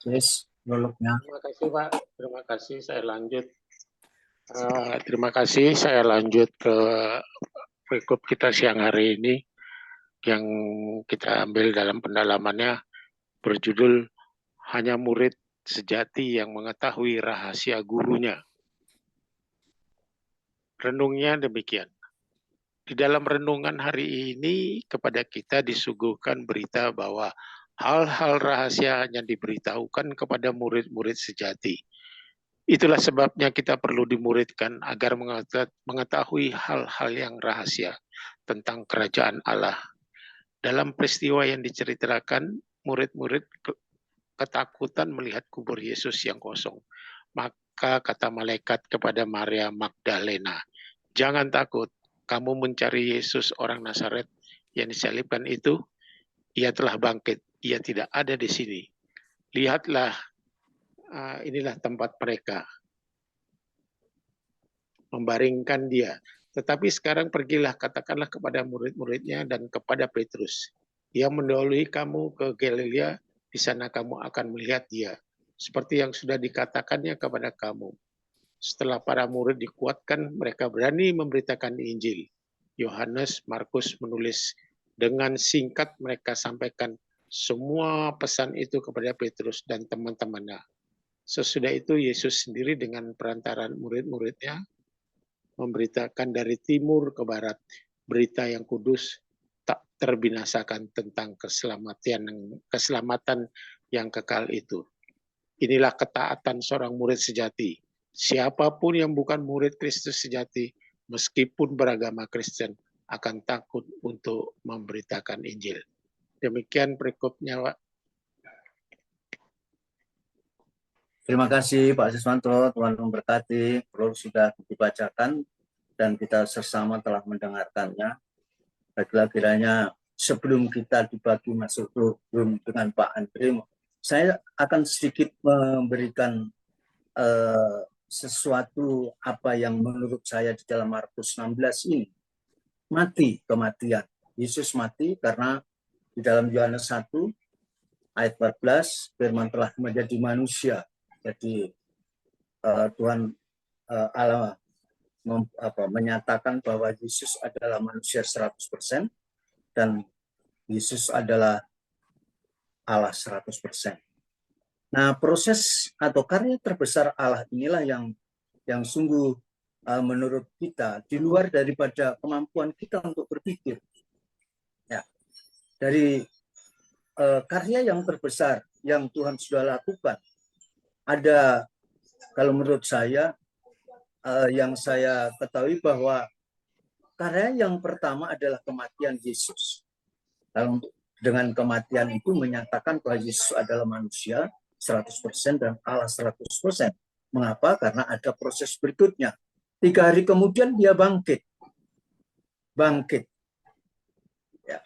Yes, prolognya. Terima kasih Pak. Terima kasih. Saya lanjut. Terima kasih. Saya lanjut ke perikop kita siang hari ini yang kita ambil dalam pendalamannya berjudul hanya murid sejati yang mengetahui rahasia gurunya. Renungnya demikian. Di dalam renungan hari ini kepada kita disuguhkan berita bahwa hal-hal rahasia hanya diberitahukan kepada murid-murid sejati. Itulah sebabnya kita perlu dimuridkan agar mengetahui hal-hal yang rahasia tentang kerajaan Allah. Dalam peristiwa yang diceritakan, murid-murid ketakutan melihat kubur Yesus yang kosong. Maka kata malaikat kepada Maria Magdalena, "Jangan takut, kamu mencari Yesus orang Nazaret yang disalibkan itu. Ia telah bangkit, ia tidak ada di sini. Lihatlah, inilah tempat mereka membaringkan dia. Tetapi sekarang pergilah, katakanlah kepada murid-muridnya dan kepada Petrus. Ia mendahului kamu ke Galilea, di sana kamu akan melihat dia, seperti yang sudah dikatakannya kepada kamu." Setelah para murid dikuatkan, mereka berani memberitakan Injil. Yohanes, Markus menulis dengan singkat, mereka sampaikan semua pesan itu kepada Petrus dan teman-temannya. Sesudah itu Yesus sendiri dengan perantaran murid-muridnya memberitakan dari timur ke barat berita yang kudus tak terbinasakan tentang keselamatan yang kekal itu. Inilah ketaatan seorang murid sejati. Siapapun yang bukan murid Kristus sejati, meskipun beragama Kristen, akan takut untuk memberitakan Injil. Demikian berikutnya, Pak. Terima kasih Pak Siswanto, Tuhan memberkati. Prolog sudah dibacakan dan kita bersama telah mendengarkannya. Baiklah, kiranya sebelum kita dibagi masuk room dengan Pak Andre, saya akan sedikit memberikan sesuatu apa yang menurut saya di dalam Markus 16 ini. Mati, kematian. Yesus mati karena di dalam Yohanes 1 ayat 14 firman telah menjadi manusia. Jadi Tuhan Allah menyatakan bahwa Yesus adalah manusia 100% dan Yesus adalah Allah 100%. Nah, proses atau karya terbesar Allah inilah yang sungguh menurut kita di luar daripada kemampuan kita untuk berpikir. Ya, dari karya yang terbesar yang Tuhan sudah lakukan, ada kalau menurut saya yang saya ketahui bahwa karya yang pertama adalah kematian Yesus. Lalu dengan kematian itu menyatakan bahwa Yesus adalah manusia 100% dan Allah 100%. Mengapa? Karena ada proses berikutnya. 3 hari kemudian dia bangkit. Ya.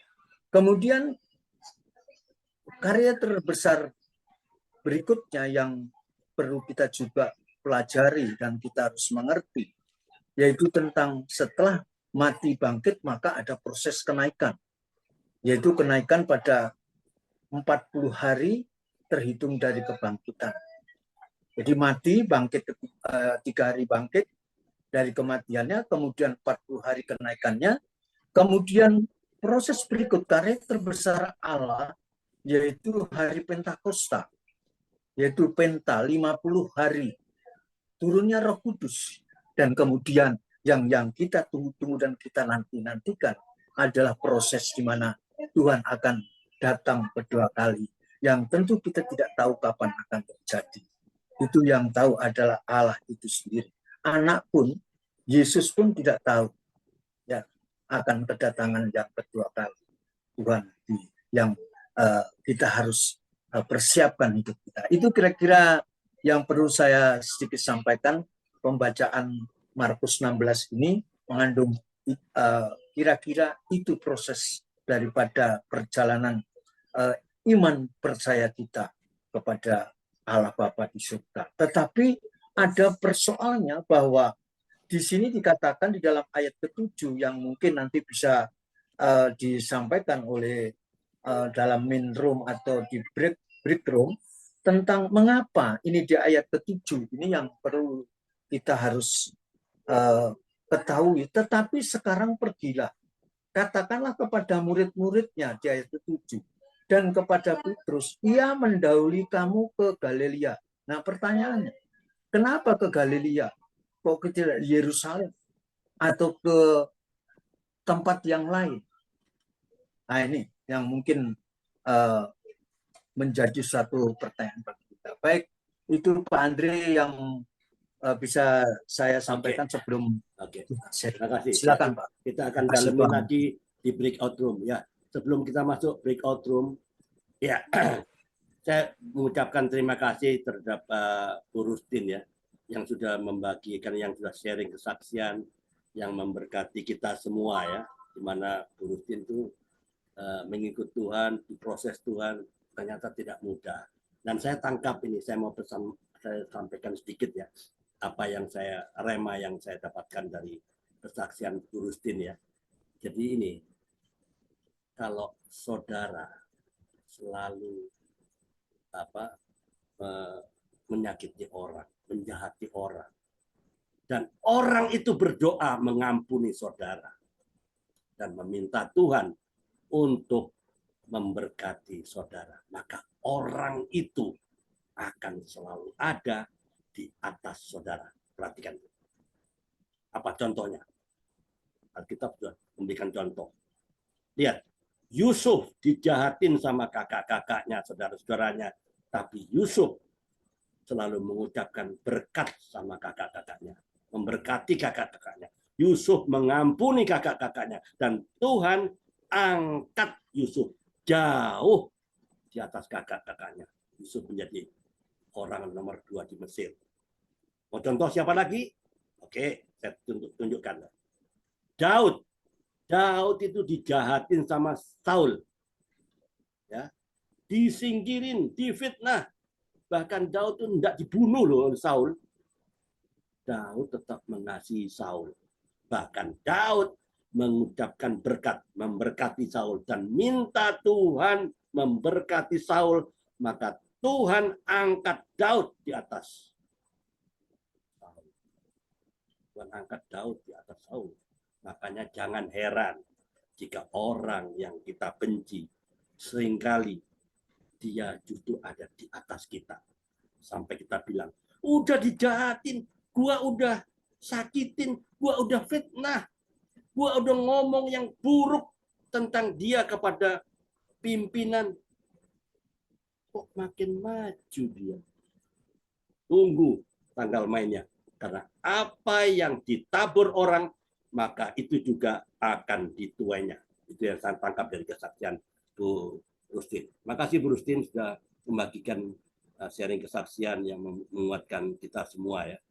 Kemudian karya terbesar berikutnya yang perlu kita juga pelajari dan kita harus mengerti, yaitu tentang setelah mati bangkit maka ada proses kenaikan, yaitu kenaikan pada 40 hari terhitung dari kebangkitan. Jadi mati, bangkit 3 hari bangkit dari kematiannya, kemudian 40 hari kenaikannya, kemudian proses berikut karya terbesar Allah yaitu hari Pentakosta, yaitu Penta 50 hari turunnya Roh Kudus, dan kemudian yang kita tunggu-tunggu dan kita nantikan adalah proses di mana Tuhan akan datang kedua kali, yang tentu kita tidak tahu kapan akan terjadi. Itu yang tahu adalah Allah itu sendiri. Anak pun, Yesus pun tidak tahu ya akan kedatangan yang kedua kali Tuhan yang kita harus persiapkan hidup kita. Itu kira-kira yang perlu saya sedikit sampaikan. Pembacaan Markus 16 ini mengandung kira-kira itu proses daripada perjalanan iman percaya kita kepada Allah Bapa di surga. Tetapi ada persoalannya bahwa di sini dikatakan di dalam ayat ke-7 yang mungkin nanti bisa disampaikan oleh dalam main room atau di break room tentang mengapa ini di ayat ke-7 ini yang perlu kita harus ketahui. Tetapi sekarang pergilah, katakanlah kepada murid-muridnya di ayat ke-7 dan kepada Petrus, ia mendahului kamu ke Galilea. Nah pertanyaannya, kenapa ke Galilea? Kok ke Yerusalem? Atau ke tempat yang lain. Nah ini yang mungkin menjadi satu pertanyaan bagi kita. Baik, itu Pak Andre yang bisa saya sampaikan sebelum Terima kasih. silakan Pak. Kita akan dalamin lagi di breakout room ya. Sebelum kita masuk breakout room, ya saya mengucapkan terima kasih terhadap Bu Rustin ya, yang sudah membagikan, yang sudah sharing kesaksian, yang memberkati kita semua ya, di mana Bu Rustin itu mengikut Tuhan, diproses Tuhan, ternyata tidak mudah. Dan saya tangkap ini, saya mau pesan, saya sampaikan sedikit ya, apa yang rema yang saya dapatkan dari kesaksian Bu Rustin ya. Jadi ini, kalau saudara selalu menyakiti orang, menjahati orang, dan orang itu berdoa mengampuni saudara dan meminta Tuhan untuk memberkati saudara, maka orang itu akan selalu ada di atas saudara. Perhatikan. Apa contohnya? Alkitab sudah memberikan contoh. Lihat, Yusuf dijahatin sama kakak-kakaknya, saudara-saudaranya, tapi Yusuf selalu mengucapkan berkat sama kakak-kakaknya, memberkati kakak-kakaknya. Yusuf mengampuni kakak-kakaknya, dan Tuhan angkat Yusuf jauh di atas kakak-kakaknya. Yusuf menjadi orang nomor 2 di Mesir. Mau contoh siapa lagi? Oke, saya tunjukkan. Daud. Daud itu dijahatin sama Saul. Ya, disingkirin, difitnah. Bahkan Daud itu tidak dibunuh loh oleh Saul. Daud tetap mengasihi Saul. Bahkan Daud mengucapkan berkat, memberkati Saul, dan minta Tuhan memberkati Saul, maka Tuhan angkat Daud di atas Saul. Tuhan angkat Daud di atas Saul. Makanya jangan heran jika orang yang kita benci seringkali dia justru ada di atas kita. Sampai kita bilang, udah dijahatin, gua udah sakitin, gua udah fitnah, gua udah ngomong yang buruk tentang dia kepada pimpinan. Kok makin maju dia? Tunggu tanggal mainnya. Karena apa yang ditabur orang, maka itu juga akan dituainya. Itu yang saya tangkap dari kesaksian Bu Rustin. Makasih Bu Rustin sudah membagikan sharing kesaksian yang menguatkan kita semua ya,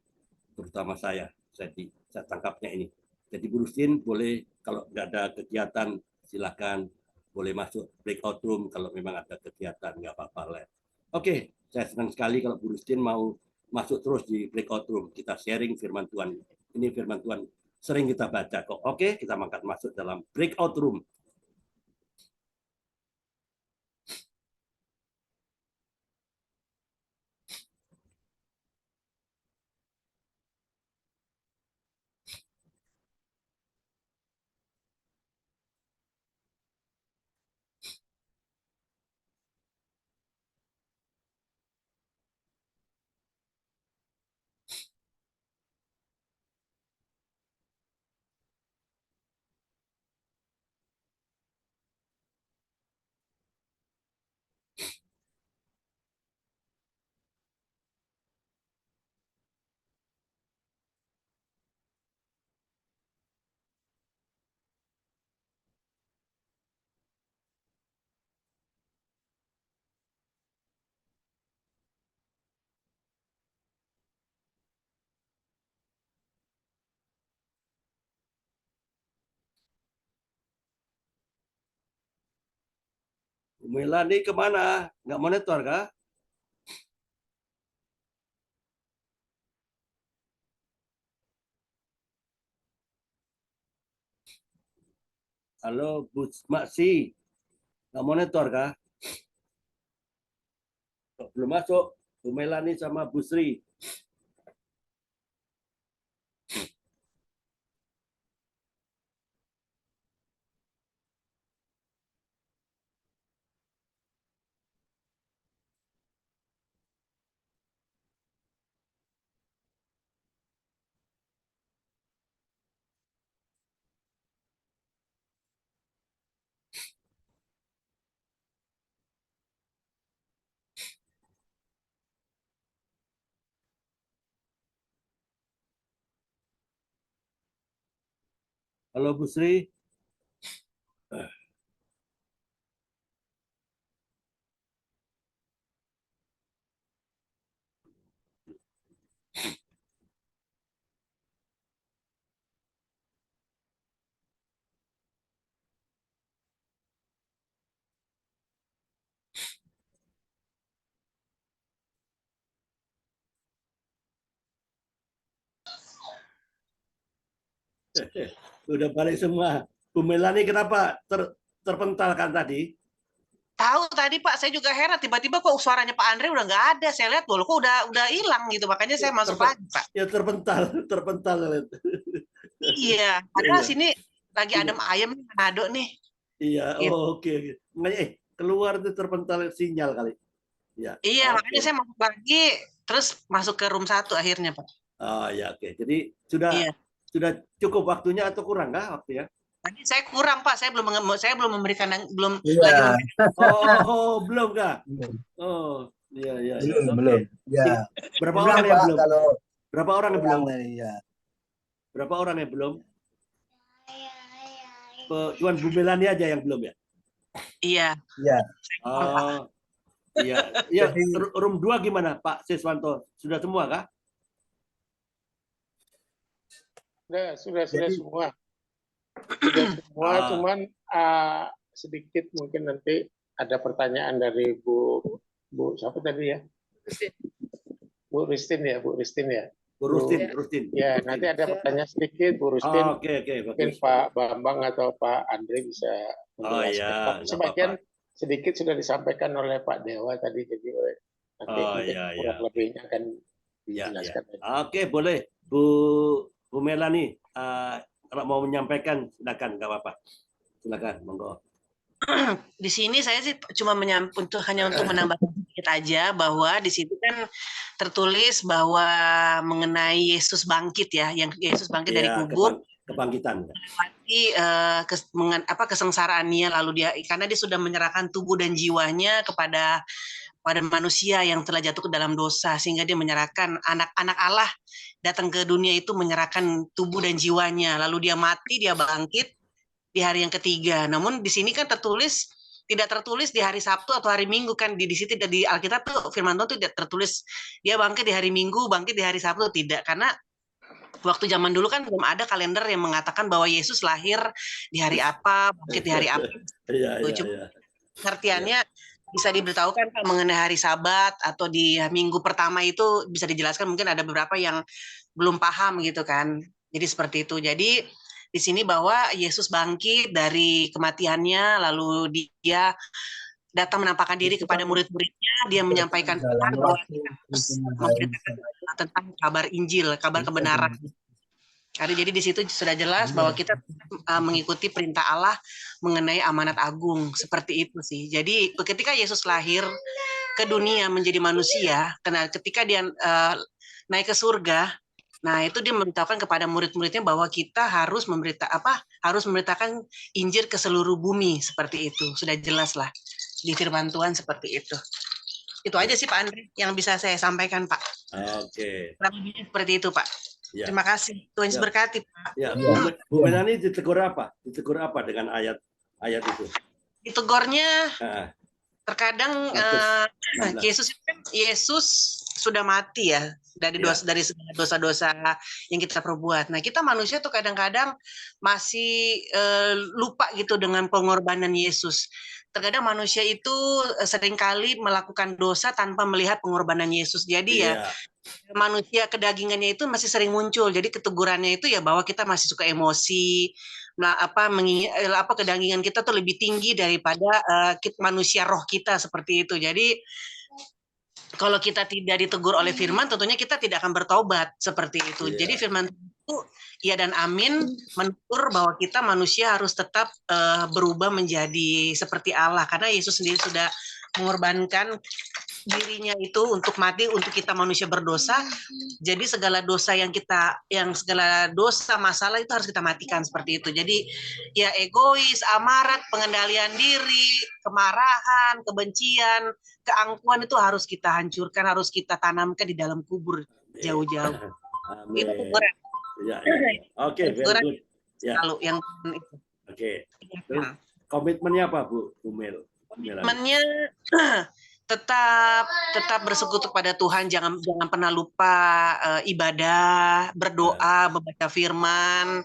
terutama saya. Saya tangkapnya ini. Jadi Bu Rustin boleh, kalau nggak ada kegiatan silakan, boleh masuk breakout room kalau memang ada kegiatan, nggak apa-apa lah. Oke, saya senang sekali kalau Bu Rustin mau masuk terus di breakout room, kita sharing firman Tuhan. Ini firman Tuhan sering kita baca kok. Oke, kita angkat masuk dalam breakout room. Melani kemana? Nggak monitor kah? Halo, Bu Maksi. Nggak monitor kah? Belum masuk. Bu Melani sama Bu Sri. Halo Bu Sri. Udah balik semua. Bu Melani kenapa terpental kan tadi? Tahu tadi Pak, saya juga heran tiba-tiba kok suaranya Pak Andre udah nggak ada. Saya lihat loh, kok udah hilang gitu. Makanya saya masuk lagi Pak. Ya terpental. Iya, padahal Iya. sini lagi Iya. adem ayem Manado nih. Iya, Gitu. oke. Makanya keluar tuh terpental sinyal kali. Ya. Iya, oke. makanya saya masuk lagi, terus masuk ke room 1 akhirnya Pak. Oh ya, oke. Jadi sudah Iya. cukup waktunya atau kurang kah waktu ya? Tadi saya kurang Pak, saya belum memberikan belum Iya. lagi memberikan. Belum kah? Oh, iya. Belum. Ya. Berapa Kurang, orang yang Pak, belum? kalau Berapa orang yang belum? Iya. Berapa orang yang belum? Cuman Bu Melani aja yang belum ya? Iya. Iya. Oh, iya. Ya, Jadi- room 2 gimana Pak Siswanto? Sudah semua kah? Sudah Jadi- semua. Sudah semua, cuman sedikit mungkin nanti ada pertanyaan dari Bu siapa tadi ya? Bu Ristin ya. Bu Rustin. Ya, nanti ada pertanyaan sedikit Bu Ristin. Oke, Mungkin bagus. Pak Bambang atau Pak Andre bisa menjelaskan. iya, Tapi nggak sebagian sedikit sudah disampaikan oleh Pak Dewa tadi, jadi nanti Oh, mungkin iya. kurang lebihnya akan Iya. dijelaskan. Oke, boleh. Bu Melani, kalau mau menyampaikan silakan, nggak apa-apa. Silakan, monggo. Di sini saya sih cuma hanya untuk menambah sedikit aja bahwa di situ kan tertulis bahwa mengenai Yesus bangkit ya, yang Yesus bangkit dari Iya, kubur, kebangkitan. mati kesengsaraannya, lalu karena dia sudah menyerahkan tubuh dan jiwanya kepada manusia yang telah jatuh ke dalam dosa, sehingga dia menyerahkan anak-anak Allah datang ke dunia itu menyerahkan tubuh dan jiwanya, lalu dia mati, dia bangkit di hari yang ketiga. Namun di sini kan tidak tertulis di hari Sabtu atau hari Minggu kan, di situ di Alkitab tuh firman Tuhan tuh tidak tertulis dia bangkit di hari Minggu, bangkit di hari Sabtu, tidak, karena waktu zaman dulu kan belum ada kalender yang mengatakan bahwa Yesus lahir di hari apa, bangkit di hari apa. Iya. Pengertiannya bisa diberitahukan Pak mengenai hari Sabat atau di minggu pertama itu bisa dijelaskan, mungkin ada beberapa yang belum paham gitu kan. Jadi seperti itu. Jadi di sini bahwa Yesus bangkit dari kematiannya, lalu dia datang menampakkan diri kepada murid-muridnya, dia menyampaikan bahwa kita harus memberitakan tentang kabar Injil, kabar kebenaran. Jadi di situ sudah jelas bahwa kita mengikuti perintah Allah mengenai amanat agung, seperti itu sih. Jadi ketika Yesus lahir ke dunia menjadi manusia, ketika dia naik ke surga, nah itu dia memberitahukan kepada murid-muridnya bahwa kita harus memberitakan Injil ke seluruh bumi, seperti itu. Sudah jelas lah di firman Tuhan seperti itu. Itu aja sih Pak Andre yang bisa saya sampaikan Pak. Oke. Kurang lebihnya seperti itu Pak. Ya. Terima kasih. Tuhan Yesus berkati Pak. Ya, Bu Melani ditegur apa? Ditegur apa dengan ayat itu? Ditegurnya Nah, terkadang Yesus sudah mati ya dari segala dosa-dosa yang kita perbuat. Nah, kita manusia tuh kadang-kadang masih lupa gitu dengan pengorbanan Yesus. Terkadang manusia itu seringkali melakukan dosa tanpa melihat pengorbanan Yesus. Jadi manusia kedagingannya itu masih sering muncul. Jadi ketegurannya itu ya bahwa kita masih suka emosi. Nah, kedagingan kita tuh lebih tinggi daripada manusia roh kita, seperti itu. Jadi kalau kita tidak ditegur oleh firman, tentunya kita tidak akan bertobat, seperti itu. Jadi firman itu ya dan amin menegur bahwa kita manusia harus tetap berubah menjadi seperti Allah, karena Yesus sendiri sudah mengorbankan dirinya itu untuk mati untuk kita manusia berdosa. Jadi segala dosa segala dosa masalah itu harus kita matikan, seperti itu. Jadi ya egois, amarat, pengendalian diri, kemarahan, kebencian, keangkuhan itu harus kita hancurkan, harus kita tanamkan di dalam kubur jauh-jauh. Itu teguran. Oke, very good. Ya. Kalau yang Oke. Terus komitmennya apa, Bu Mel? komitmennya tetap bersekutu pada Tuhan, jangan pernah lupa ibadah, berdoa, membaca firman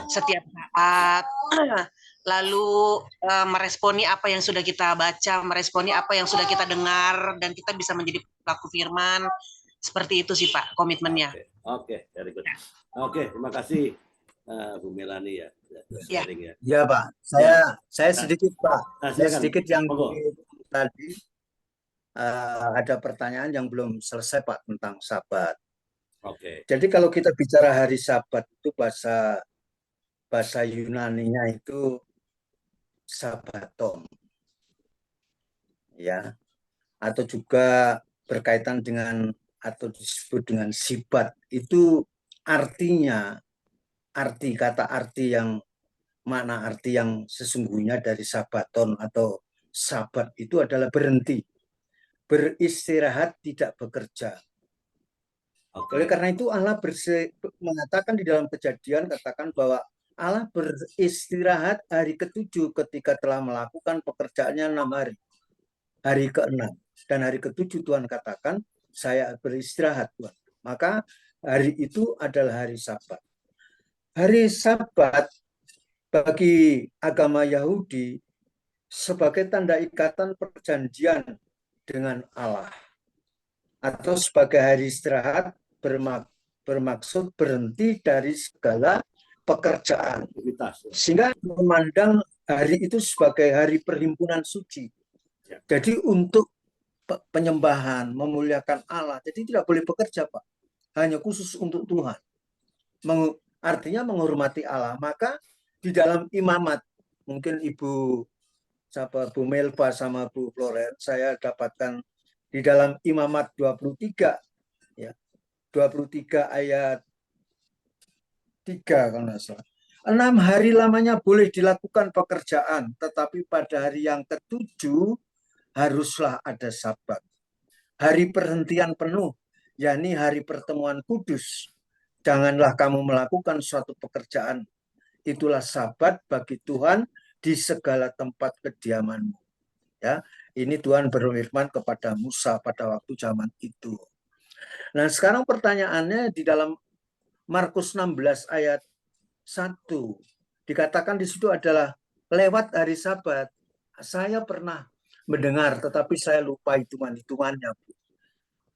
setiap saat. Lalu meresponi apa yang sudah kita baca, meresponi apa yang sudah kita dengar, dan kita bisa menjadi pelaku firman. Seperti itu sih Pak komitmennya. Oke, very good. Oke, terima kasih Bu Melani ya. Sharing ya. Ya Pak, saya sedikit Pak, saya sedikit yang tadi ada pertanyaan yang belum selesai Pak tentang Sabat. Oke. Jadi kalau kita bicara hari Sabat itu bahasa Yunaninya itu Sabaton, ya, atau juga berkaitan dengan atau disebut dengan sibat, itu artinya arti yang mana arti yang sesungguhnya dari Sabaton atau Sabat itu adalah berhenti, beristirahat, tidak bekerja. Oleh karena itu Allah mengatakan di dalam Kejadian, katakan bahwa Allah beristirahat hari ke-7 ketika telah melakukan pekerjaannya 6 hari. Hari ke-6 dan hari ke-7 Tuhan katakan, saya beristirahat Tuhan. Maka hari itu adalah hari Sabat. Hari Sabat bagi agama Yahudi sebagai tanda ikatan perjanjian dengan Allah, atau sebagai hari istirahat bermaksud berhenti dari segala pekerjaan, sehingga memandang hari itu sebagai hari perhimpunan suci. Jadi untuk penyembahan, memuliakan Allah, jadi tidak boleh bekerja Pak, hanya khusus untuk Tuhan, artinya menghormati Allah. Maka di dalam imamat, mungkin Bu Melba sama Bu Florence, saya dapatkan di dalam imamat 23 ya, 23 ayat 3 kalau nggak salah. 6 hari lamanya boleh dilakukan pekerjaan, tetapi pada hari yang ke-7 haruslah ada Sabat, hari perhentian penuh, yakni hari pertemuan kudus. Janganlah kamu melakukan suatu pekerjaan, itulah Sabat bagi Tuhan di segala tempat kediamanmu. Ya, ini Tuhan berfirman kepada Musa pada waktu zaman itu. Nah, sekarang pertanyaannya di dalam Markus 16 ayat 1 dikatakan di situ adalah lewat hari Sabat. Saya pernah mendengar, tetapi saya lupa hitungannya.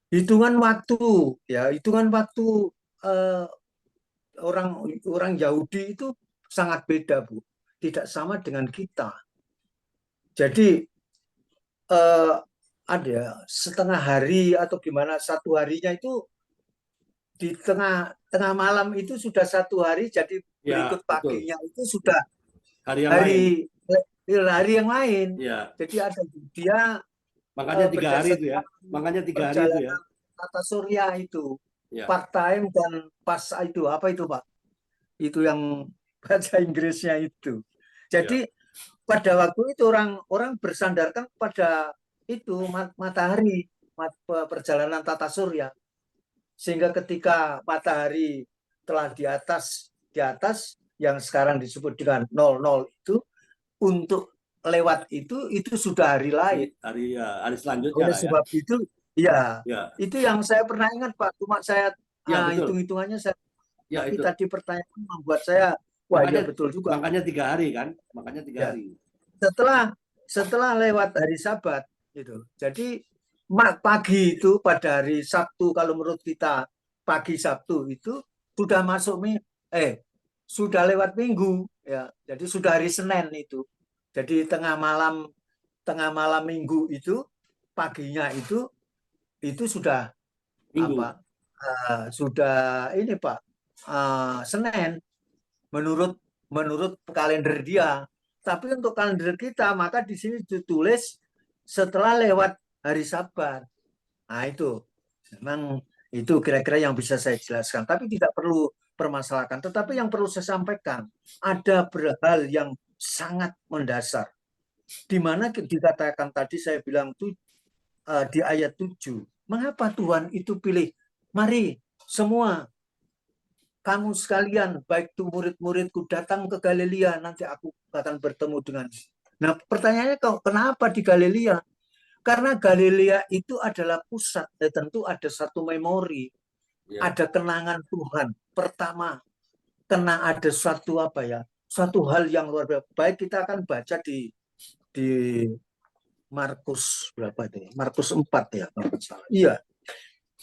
Hitungan waktu, ya, hitungan waktu orang Yahudi itu sangat beda, Bu. Tidak sama dengan kita. Jadi ada setengah hari atau gimana, satu harinya itu di tengah malam itu sudah satu hari, jadi berikut paginya itu sudah hari yang lain. Ya. Jadi ada dia makanya 3 hari itu ya. Makanya 3 hari itu ya. Tata surya itu. Ya. Part time dan pas itu apa itu Pak? Itu yang bahasa Inggrisnya itu. Jadi pada waktu itu orang bersandarkan pada itu matahari, perjalanan tata surya. Sehingga ketika matahari telah di atas yang sekarang disebut dengan 00 itu, untuk lewat itu sudah hari lain. Hari selanjutnya. Oleh sebab itu, itu yang saya pernah ingat Pak. Cuma saya hitung-hitungannya tapi tadi pertanyaan membuat saya, wah makanya, ya betul juga. Makanya 3 hari kan? Makanya 3 hari. Setelah lewat hari Sabat itu. Jadi pagi itu pada hari Sabtu, kalau menurut kita pagi Sabtu itu sudah masuk sudah lewat Minggu ya. Jadi sudah hari Senin itu. Jadi tengah malam Minggu itu paginya itu sudah Minggu. Sudah ini Pak, Senin menurut kalender dia. Tapi untuk kalender kita, maka di sini ditulis setelah lewat hari Sabat. Nah itu memang itu kira-kira yang bisa saya jelaskan, tapi tidak perlu permasalahkan. Tetapi yang perlu saya sampaikan, ada hal yang sangat mendasar, di mana dikatakan tadi saya bilang di ayat 7, mengapa Tuhan itu pilih, mari semua kamu sekalian, baik itu murid-muridku, datang ke Galilea, nanti aku akan bertemu dengan. Nah, pertanyaannya kenapa di Galilea? Karena Galilea itu adalah pusat, tentu ada satu memori, ada kenangan Tuhan. Pertama, kena ada suatu suatu hal yang luar biasa. Baik, kita akan baca di Markus berapa itu? Markus 4 ya, kalau nggak salah. Iya,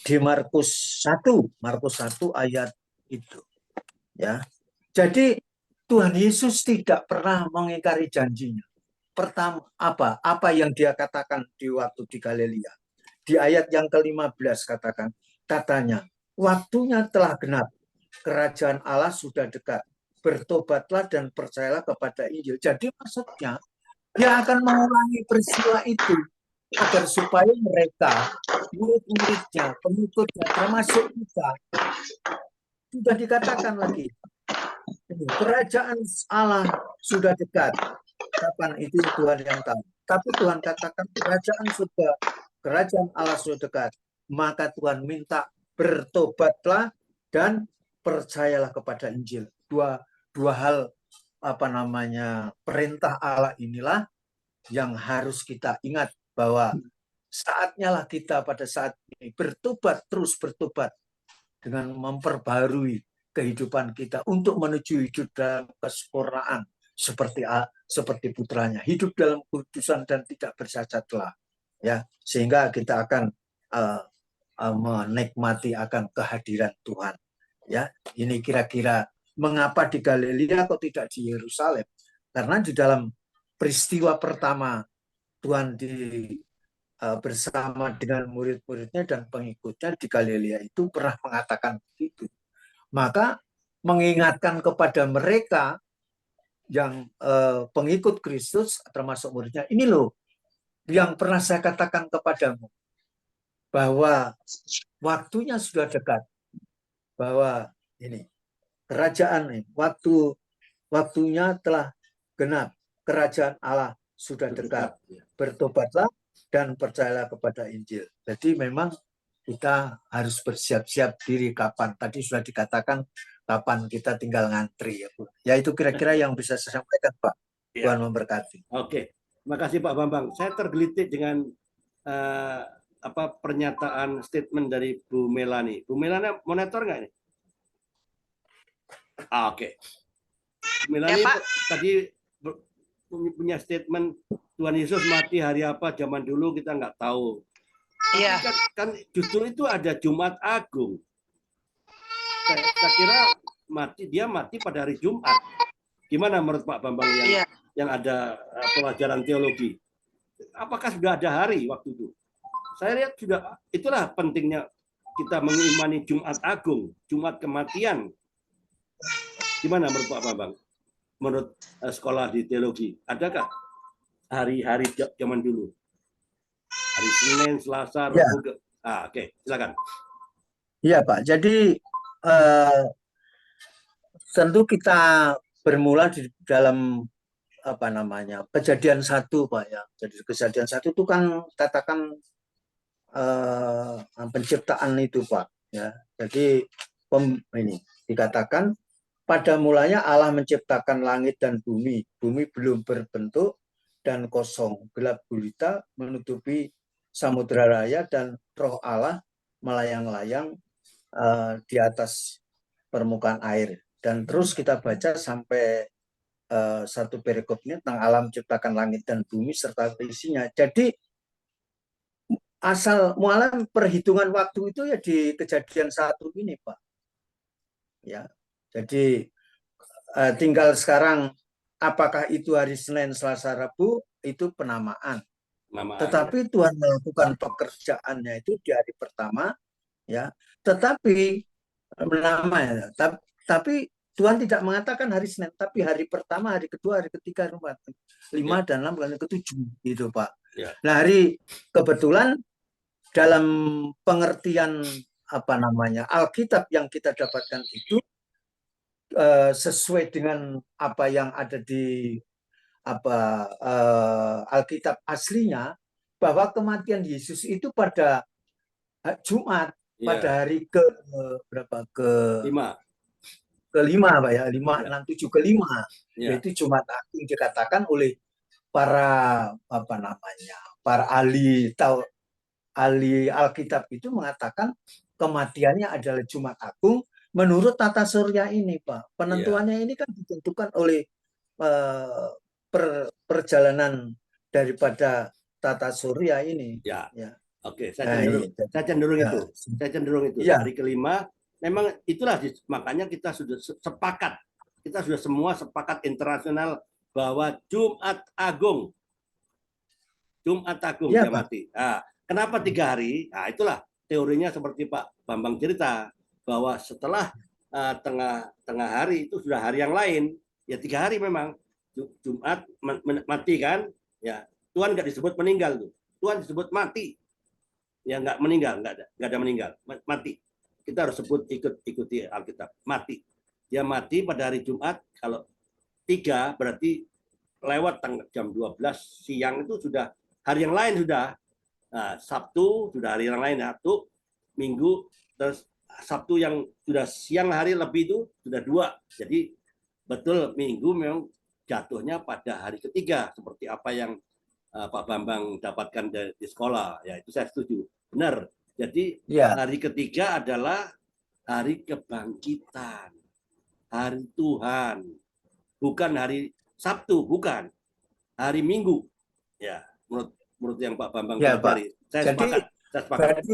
di Markus 1 ayat itu. Ya. Jadi Tuhan Yesus tidak pernah mengingkari janjinya. Pertama, apa yang dia katakan di waktu di Galilea. Di ayat yang ke-15 katanya, waktunya telah genap, kerajaan Allah sudah dekat, bertobatlah dan percayalah kepada Injil. Jadi maksudnya, dia akan mengulangi peristiwa itu, agar supaya mereka, murid-muridnya, pengikutnya, termasuk kita, sudah dikatakan lagi, kerajaan Allah sudah dekat. Kapan itu Tuhan yang tahu. Tapi Tuhan katakan kerajaan Allah sudah dekat. Maka Tuhan minta bertobatlah dan percayalah kepada Injil. Dua hal perintah Allah inilah yang harus kita ingat, bahwa saatnya lah kita pada saat ini bertobat, terus bertobat dengan memperbarui kehidupan kita untuk menuju hidup dalam kesempurnaan seperti putranya, hidup dalam kudusan dan tidak bercacat celah, ya, sehingga kita akan menikmati akan kehadiran Tuhan. Ya, ini kira-kira mengapa di Galilea kok tidak di Yerusalem? Karena di dalam peristiwa pertama Tuhan bersama dengan murid-muridnya dan pengikutnya di Galilea itu pernah mengatakan begitu. Maka mengingatkan kepada mereka yang pengikut Kristus termasuk muridnya, ini loh yang pernah saya katakan kepadamu, bahwa waktunya sudah dekat, bahwa ini kerajaan ini waktunya telah genap, kerajaan Allah sudah dekat, bertobatlah dan percayalah kepada Injil. Jadi memang kita harus bersiap-siap diri kapan. Tadi sudah dikatakan kapan kita tinggal ngantri, ya Bu. Ya itu kira-kira yang bisa saya sampaikan, Pak. Tuhan memberkati. Oke, terima kasih Pak Bambang. Saya tergelitik dengan pernyataan statement dari Bu Melani. Bu Melani monitor nggak ini? Oke. Bu Melani ya, tadi punya statement Tuhan Yesus mati hari apa zaman dulu kita nggak tahu. Iya. Kan justru itu ada Jumat Agung. Saya kira dia mati pada hari Jumat. Gimana menurut Pak Bambang yang ada pelajaran teologi? Apakah sudah ada hari waktu itu? Saya lihat sudah. Itulah pentingnya kita mengimani Jumat Agung, Jumat kematian. Gimana menurut Pak Bambang? Menurut sekolah di teologi, adakah hari-hari zaman dulu? Hari Senin, Selasa, Rabu. Ya. Oke, silakan. Iya Pak. Jadi tentu kita bermula di dalam Kejadian 1, Pak, ya. Jadi Kejadian 1 itu kan katakan penciptaan itu, Pak, ya. Jadi ini dikatakan pada mulanya Allah menciptakan langit dan bumi. Bumi belum berbentuk dan kosong, gelap gulita menutupi samudra raya, dan Roh Allah melayang-layang di atas permukaan air. Dan terus kita baca sampai satu perikop ini tentang Allah menciptakan langit dan bumi serta isinya. Jadi asal mualah perhitungan waktu itu ya di Kejadian 1 ini, Pak. Ya. Jadi tinggal sekarang apakah itu hari Senin, Selasa, Rabu, itu penamaan. Tetapi Tuhan melakukan pekerjaannya itu di hari pertama, ya. Tetapi tapi Tuhan tidak mengatakan hari Senin, tapi hari pertama, hari kedua, hari ketiga, hari keempat, 5 dan 6 dan ke-7, gitu Pak. Ya. Nah, kebetulan dalam pengertian Alkitab yang kita dapatkan itu sesuai dengan apa yang ada di Alkitab aslinya, bahwa kematian Yesus itu pada Jumat, pada hari ke-5. kelima, Pak ya, 5, Ya. 6, 7, kelima, Ya. yaitu Jumat Agung dikatakan oleh para para ahli Alkitab itu mengatakan kematiannya adalah Jumat Agung menurut tata surya ini, Pak. Penentuannya ini kan ditentukan oleh perjalanan daripada tata surya ini. Ya. Ya. Oke, saya cenderung Ya. itu. Saya cenderung itu. Ya. Hari kelima, memang itulah makanya kita sudah sepakat. Kita sudah semua sepakat internasional bahwa Jumat Agung Ya, dia mati. Nah, kenapa 3 hari? Nah, itulah teorinya seperti Pak Bambang cerita bahwa setelah tengah hari itu sudah hari yang lain. Ya 3 hari memang. Jumat mati kan? Ya, Tuhan nggak disebut meninggal tuh. Tuhan disebut mati. Ya nggak meninggal, nggak ada meninggal, mati. Kita harus sebut ikuti Alkitab, mati. Dia mati pada hari Jumat. Kalau 3 berarti lewat jam 12 siang itu sudah hari yang lain sudah. Nah, Sabtu sudah hari yang lain, Sabtu, Minggu, terus Sabtu yang sudah siang hari lebih itu sudah 2. Jadi betul Minggu memang jatuhnya pada hari ketiga seperti apa yang Pak Bambang dapatkan di sekolah. Ya itu saya setuju, benar. Jadi hari ketiga adalah hari kebangkitan, hari Tuhan, bukan hari Sabtu, bukan hari Minggu. Ya, menurut yang Pak Bambang pelajari. Saya sepakat. Berarti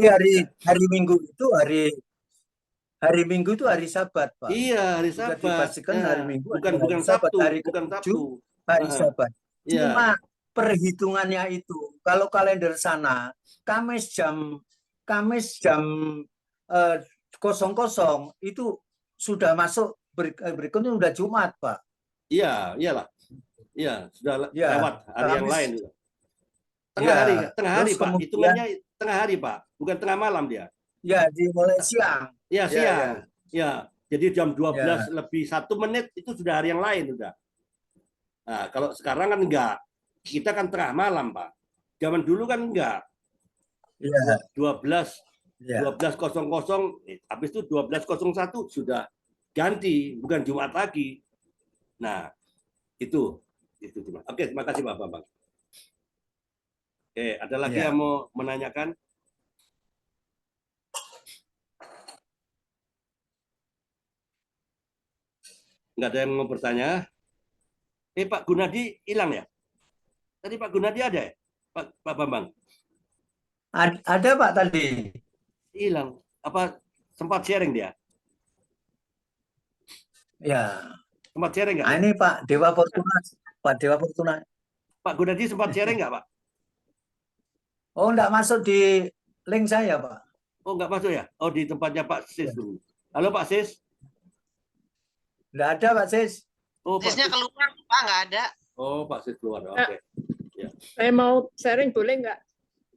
hari Minggu itu hari Minggu itu hari Sabat, Pak. Iya, hari Sabat. Dipastikan hari Minggu bukan Sabtu, bukan Sabtu. Hari Sabat. Cuma perhitungannya itu, kalau kalender sana, Kamis jam 00 itu sudah masuk berikutnya sudah Jumat, Pak. Iya, iyalah. Iya, sudah lewat hari yang lain. Tengah hari, Pak. Hitungannya tengah hari, Pak. Bukan tengah malam dia. Ya, dimulai siang. Ya, siang. Ya. Jadi jam 12 lebih 1 menit itu sudah hari yang lain sudah. Nah, kalau sekarang kan enggak. Kita kan tengah malam, Pak. Zaman dulu kan enggak. 12.00, habis itu 12.01 sudah ganti, bukan Jumat lagi. Nah, itu cuma. Oke, terima kasih Pak Bambang. Oke, ada lagi yang mau menanyakan? Enggak ada yang mau bertanya? Pak Gunadi hilang ya? Tadi Pak Gunadi ada ya? Pak Bambang? Ada Pak tadi. Hilang. Apa sempat sharing dia? Ya. Sempat sharing nggak? Nah, ini Pak Dewa Fortuna. Pak Dewa Fortuna. Pak Gunadi sempat sharing nggak, Pak? Oh, enggak masuk di link saya, Pak. Oh, enggak masuk ya? Oh, di tempatnya Pak Sis dulu. Halo Pak Sis? Enggak ada Pak Sis. Oh, Sisnya keluar, Pak, nggak ada. Oh, Pak Sis keluar. Oke. Ya. Saya mau sharing, boleh nggak?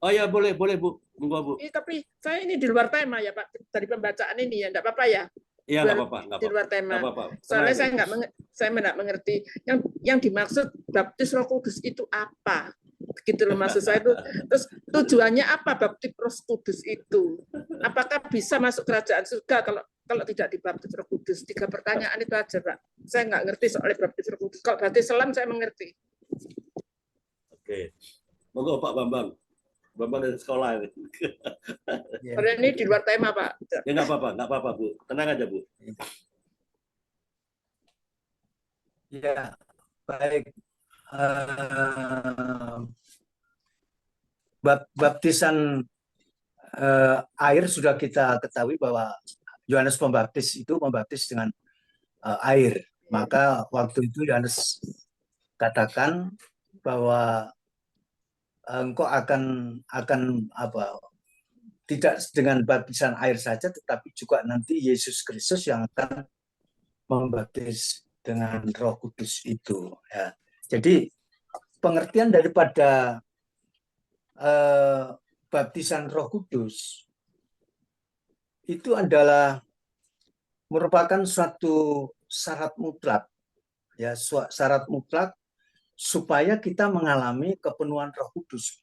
Oh ya, boleh Bu. Monggo Bu. Tapi saya ini di luar tema ya Pak, dari pembacaan ini ya, enggak apa-apa ya? Iya, enggak apa-apa. Di luar tema. Nggak apa-apa. Soalnya saya nggak mengerti yang dimaksud baptis Roh Kudus itu apa? Begitu loh maksud saya itu. Terus tujuannya apa baptis Roh Kudus itu? Apakah bisa masuk kerajaan surga kalau tidak dibaptis Roh Kudus? 3 pertanyaan itu aja, Pak. Saya nggak ngerti soal baptis Roh Kudus. Kalau baptis selam saya mengerti. Oke. Monggo Pak Bambang. Bambang dari sekolah ini. Karena ini di luar tema, Pak. Ya nggak apa-apa Bu. Tenang aja Bu. Ya, baik. Baptisan air sudah kita ketahui bahwa Yohanes Pembaptis itu membaptis dengan air. Maka waktu itu Yohanes katakan bahwa engkau akan apa? Tidak dengan baptisan air saja, tetapi juga nanti Yesus Kristus yang akan membaptis dengan Roh Kudus itu. Ya. Jadi pengertian daripada baptisan Roh Kudus itu adalah merupakan suatu syarat mutlak, ya, syarat mutlak supaya kita mengalami kepenuhan Roh Kudus.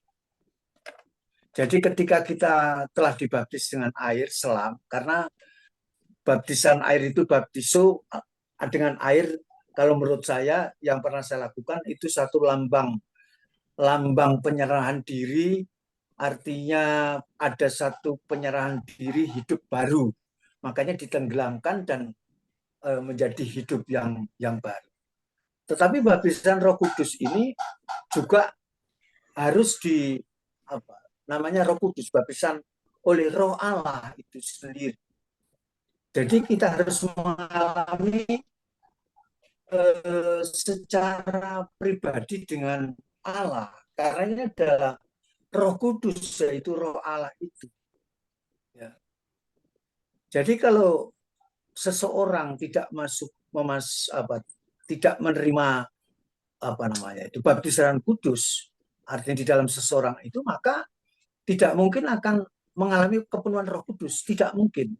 Jadi ketika kita telah dibaptis dengan air selam, karena baptisan air itu baptiso dengan air, kalau menurut saya yang pernah saya lakukan itu satu lambang penyerahan diri, artinya ada satu penyerahan diri hidup baru. Makanya ditenggelamkan dan menjadi hidup yang baru. Tetapi baptisan Roh Kudus ini juga harus namanya Roh Kudus, baptisan oleh Roh Allah itu sendiri. Jadi kita harus mengalami secara pribadi dengan Allah, karena ini adalah Roh Kudus, yaitu Roh Allah itu. Ya. Jadi kalau seseorang tidak tidak menerima itu baptisan kudus, artinya di dalam seseorang itu, maka tidak mungkin akan mengalami kepenuhan Roh Kudus, tidak mungkin.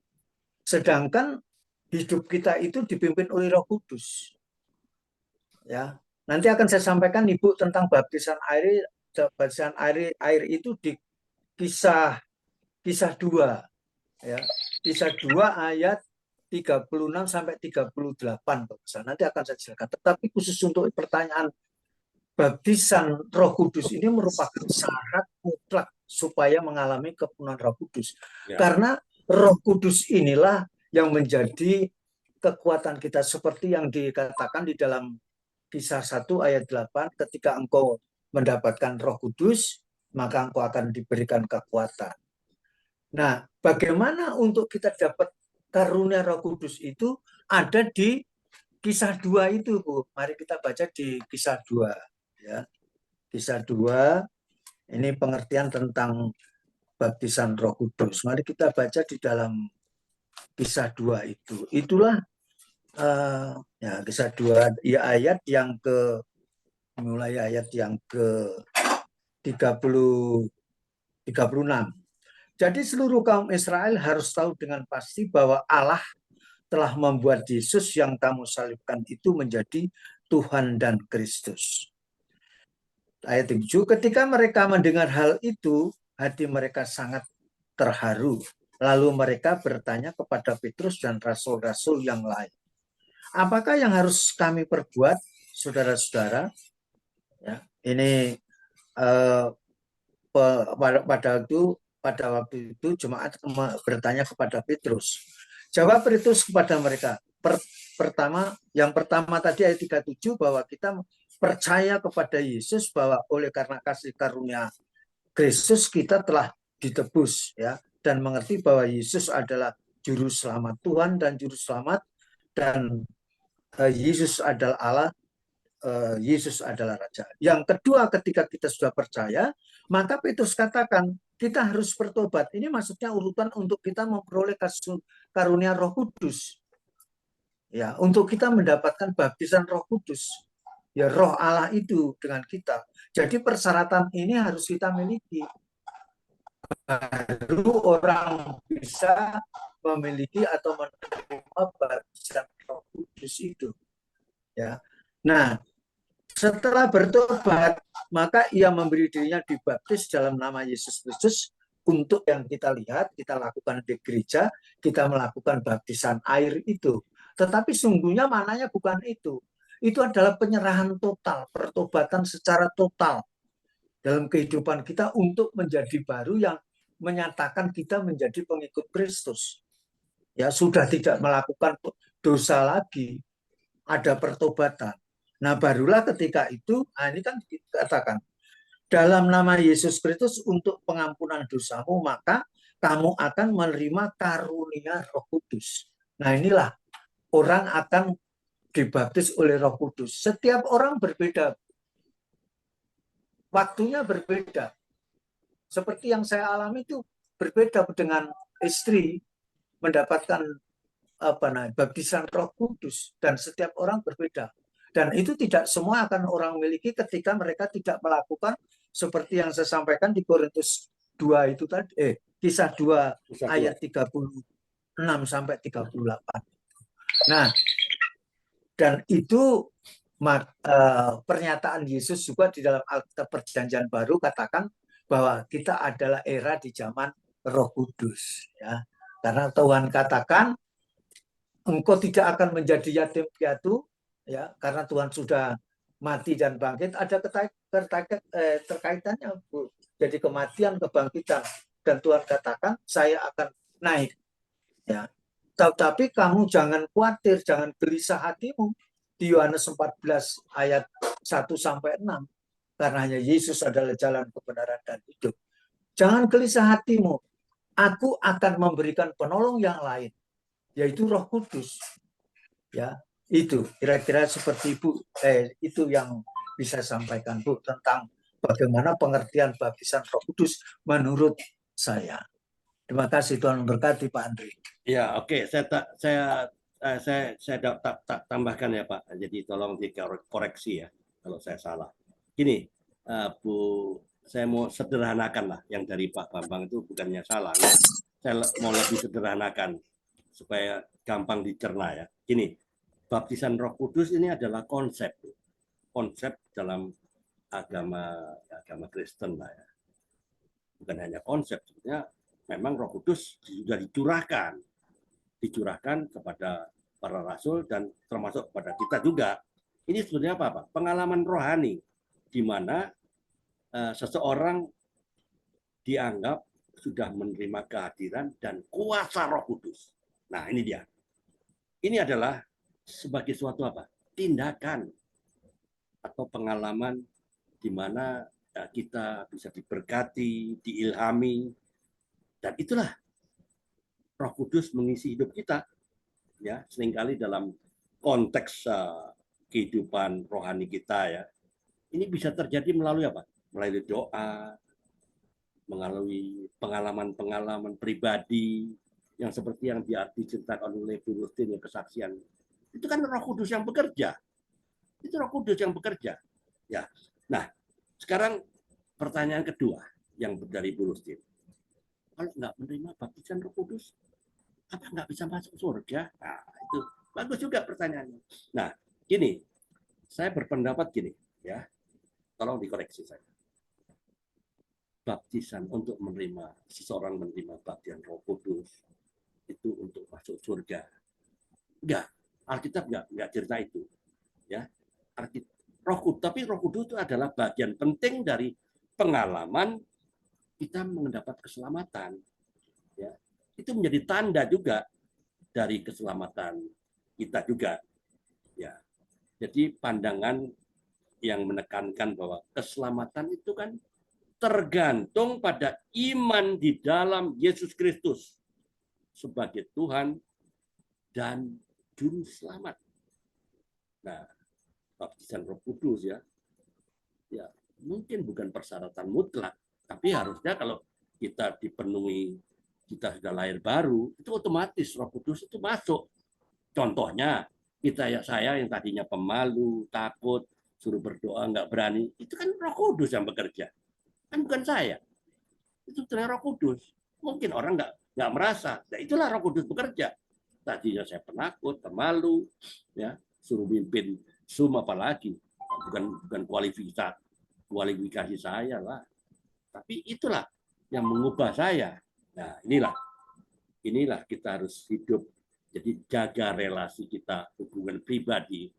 Sedangkan hidup kita itu dipimpin oleh Roh Kudus. Ya, nanti akan saya sampaikan Ibu tentang baptisan air itu di kisah 2, ya. Kisah 2 ayat 36 sampai 38. Nanti akan saya jelaskan. Tetapi khusus untuk pertanyaan baptisan Roh Kudus ini merupakan syarat mutlak supaya mengalami kepenuhan Roh Kudus. Ya. Karena Roh Kudus inilah yang menjadi kekuatan kita, seperti yang dikatakan di dalam Kisah 1 ayat 8, ketika engkau mendapatkan Roh Kudus, maka engkau akan diberikan kekuatan. Nah, bagaimana untuk kita dapat karunia Roh Kudus itu ada di Kisah 2 itu, Bu. Mari kita baca di Kisah 2, ya. Kisah 2 ini pengertian tentang baptisan Roh Kudus. Mari kita baca di dalam Kisah 2 itu. Itulah ya, Kisah 2 ya, mulai ayat yang ke 36. Jadi seluruh kaum Israel harus tahu dengan pasti bahwa Allah telah membuat Yesus yang kamu salibkan itu menjadi Tuhan dan Kristus. Ayat 7, ketika mereka mendengar hal itu, hati mereka sangat terharu. Lalu mereka bertanya kepada Petrus dan rasul-rasul yang lain, apakah yang harus kami perbuat, saudara-saudara? Ya, ini pada waktu itu jemaat bertanya kepada Petrus. Jawab Petrus kepada mereka. Yang pertama tadi ayat 37, bahwa kita percaya kepada Yesus, bahwa oleh karena kasih karunia Kristus kita telah ditebus, ya, dan mengerti bahwa Yesus adalah juru selamat Tuhan dan juru selamat, dan Yesus adalah Allah, Yesus adalah Raja. Yang kedua, ketika kita sudah percaya, maka Petrus katakan kita harus bertobat. Ini maksudnya urutan untuk kita memperoleh karunia Roh Kudus. Ya, untuk kita mendapatkan baptisan Roh Kudus. Ya, Roh Allah itu dengan kita. Jadi persyaratan ini harus kita miliki. Baru orang bisa memiliki atau menerima baptisan Roh Kudus itu. Ya. Nah, setelah bertobat, maka ia memberi dirinya dibaptis dalam nama Yesus Kristus. Untuk yang kita lihat, kita lakukan di gereja, kita melakukan baptisan air itu. Tetapi sungguhnya maknanya bukan itu. Itu adalah penyerahan total, pertobatan secara total dalam kehidupan kita untuk menjadi baru, yang menyatakan kita menjadi pengikut Kristus. Ya, sudah tidak melakukan dosa lagi, ada pertobatan. Nah, barulah ketika itu, ini kan dikatakan, dalam nama Yesus Kristus untuk pengampunan dosamu, maka kamu akan menerima karunia Roh Kudus. Nah, inilah orang akan dibaptis oleh Roh Kudus. Setiap orang berbeda, waktunya berbeda. Seperti yang saya alami itu berbeda dengan istri mendapatkan baptisan Roh Kudus, dan setiap orang berbeda. Dan itu tidak semua akan orang miliki ketika mereka tidak melakukan seperti yang saya sampaikan di Korintus 2 itu tadi, Kisah 2 ayat 36 sampai 38. Nah, dan itu pernyataan Yesus juga di dalam Alkitab Perjanjian Baru katakan bahwa kita adalah era di zaman Roh Kudus, ya. Karena Tuhan katakan engkau tidak akan menjadi yatim piatu, ya, karena Tuhan sudah mati dan bangkit. Ada terkaitannya, Bu. Jadi kematian, kebangkitan, dan Tuhan katakan saya akan naik. Ya, tapi kamu jangan khawatir, jangan gelisah hatimu. Di Yohanes 14 ayat 1-6, karena hanya Yesus adalah jalan kebenaran dan hidup. Jangan gelisah hatimu. Aku akan memberikan penolong yang lain, yaitu Roh Kudus. Ya, itu kira-kira seperti Bu. Itu yang bisa sampaikan, Bu, tentang bagaimana pengertian baptisan Roh Kudus menurut saya. Terima kasih, Tuhan memberkati, Pak Andri. Ya, oke. Saya tambahkan ya, Pak. Jadi tolong dikoreksi ya kalau saya salah. Gini, Bu, saya mau sederhanakan lah, yang dari Pak Bambang itu bukannya salah. Nah, saya mau lebih sederhanakan supaya gampang dicerna ya. Gini, baptisan Roh Kudus ini adalah konsep dalam agama Kristen lah ya. Bukan hanya konsep, sebenarnya memang Roh Kudus sudah dicurahkan kepada para rasul dan termasuk kepada kita juga. Ini sebenarnya apa? Pengalaman rohani di mana seseorang dianggap sudah menerima kehadiran dan kuasa Roh Kudus. Nah, ini dia. Ini adalah sebagai suatu apa? Tindakan atau pengalaman di mana kita bisa diberkati, diilhami, dan itulah Roh Kudus mengisi hidup kita. Ya, seringkali dalam konteks kehidupan rohani kita ya. Ini bisa terjadi melalui apa? Melalui doa, melalui pengalaman-pengalaman pribadi yang seperti yang diceritakan oleh Bu Rustin, yang kesaksian. Itu kan Roh Kudus yang bekerja. Itu Roh Kudus yang bekerja. Ya. Nah, sekarang pertanyaan kedua yang dari Bu Rustin. Kalau nggak menerima baptisan Roh Kudus, apa nggak bisa masuk surga? Nah, itu bagus juga pertanyaannya. Nah, gini, saya berpendapat gini, ya, tolong dikoreksi saya. Baptisan untuk seseorang menerima baptisan Roh Kudus itu untuk masuk surga. Enggak, Alkitab nggak cerita itu, ya. Tapi Roh Kudus itu adalah bagian penting dari pengalaman kita mendapat keselamatan. Ya, itu menjadi tanda juga dari keselamatan kita juga. Ya, jadi pandangan yang menekankan bahwa keselamatan itu kan tergantung pada iman di dalam Yesus Kristus sebagai Tuhan dan Juru Selamat. Nah, baptisan Roh Kudus ya mungkin bukan persyaratan mutlak, tapi harusnya kalau kita dipenuhi, kita sudah lahir baru, itu otomatis Roh Kudus itu masuk. Contohnya, saya yang tadinya pemalu, takut, suruh berdoa, nggak berani, itu kan Roh Kudus yang bekerja. Kan bukan saya. Itu sebenarnya Roh Kudus. Mungkin orang nggak merasa. Nah, itulah Roh Kudus bekerja. Tadinya saya penakut, pemalu, ya, suruh mimpin Zoom apalagi. Bukan kualifikasi saya lah. Tapi itulah yang mengubah saya. Nah, inilah kita harus hidup. Jadi jaga relasi kita, hubungan pribadi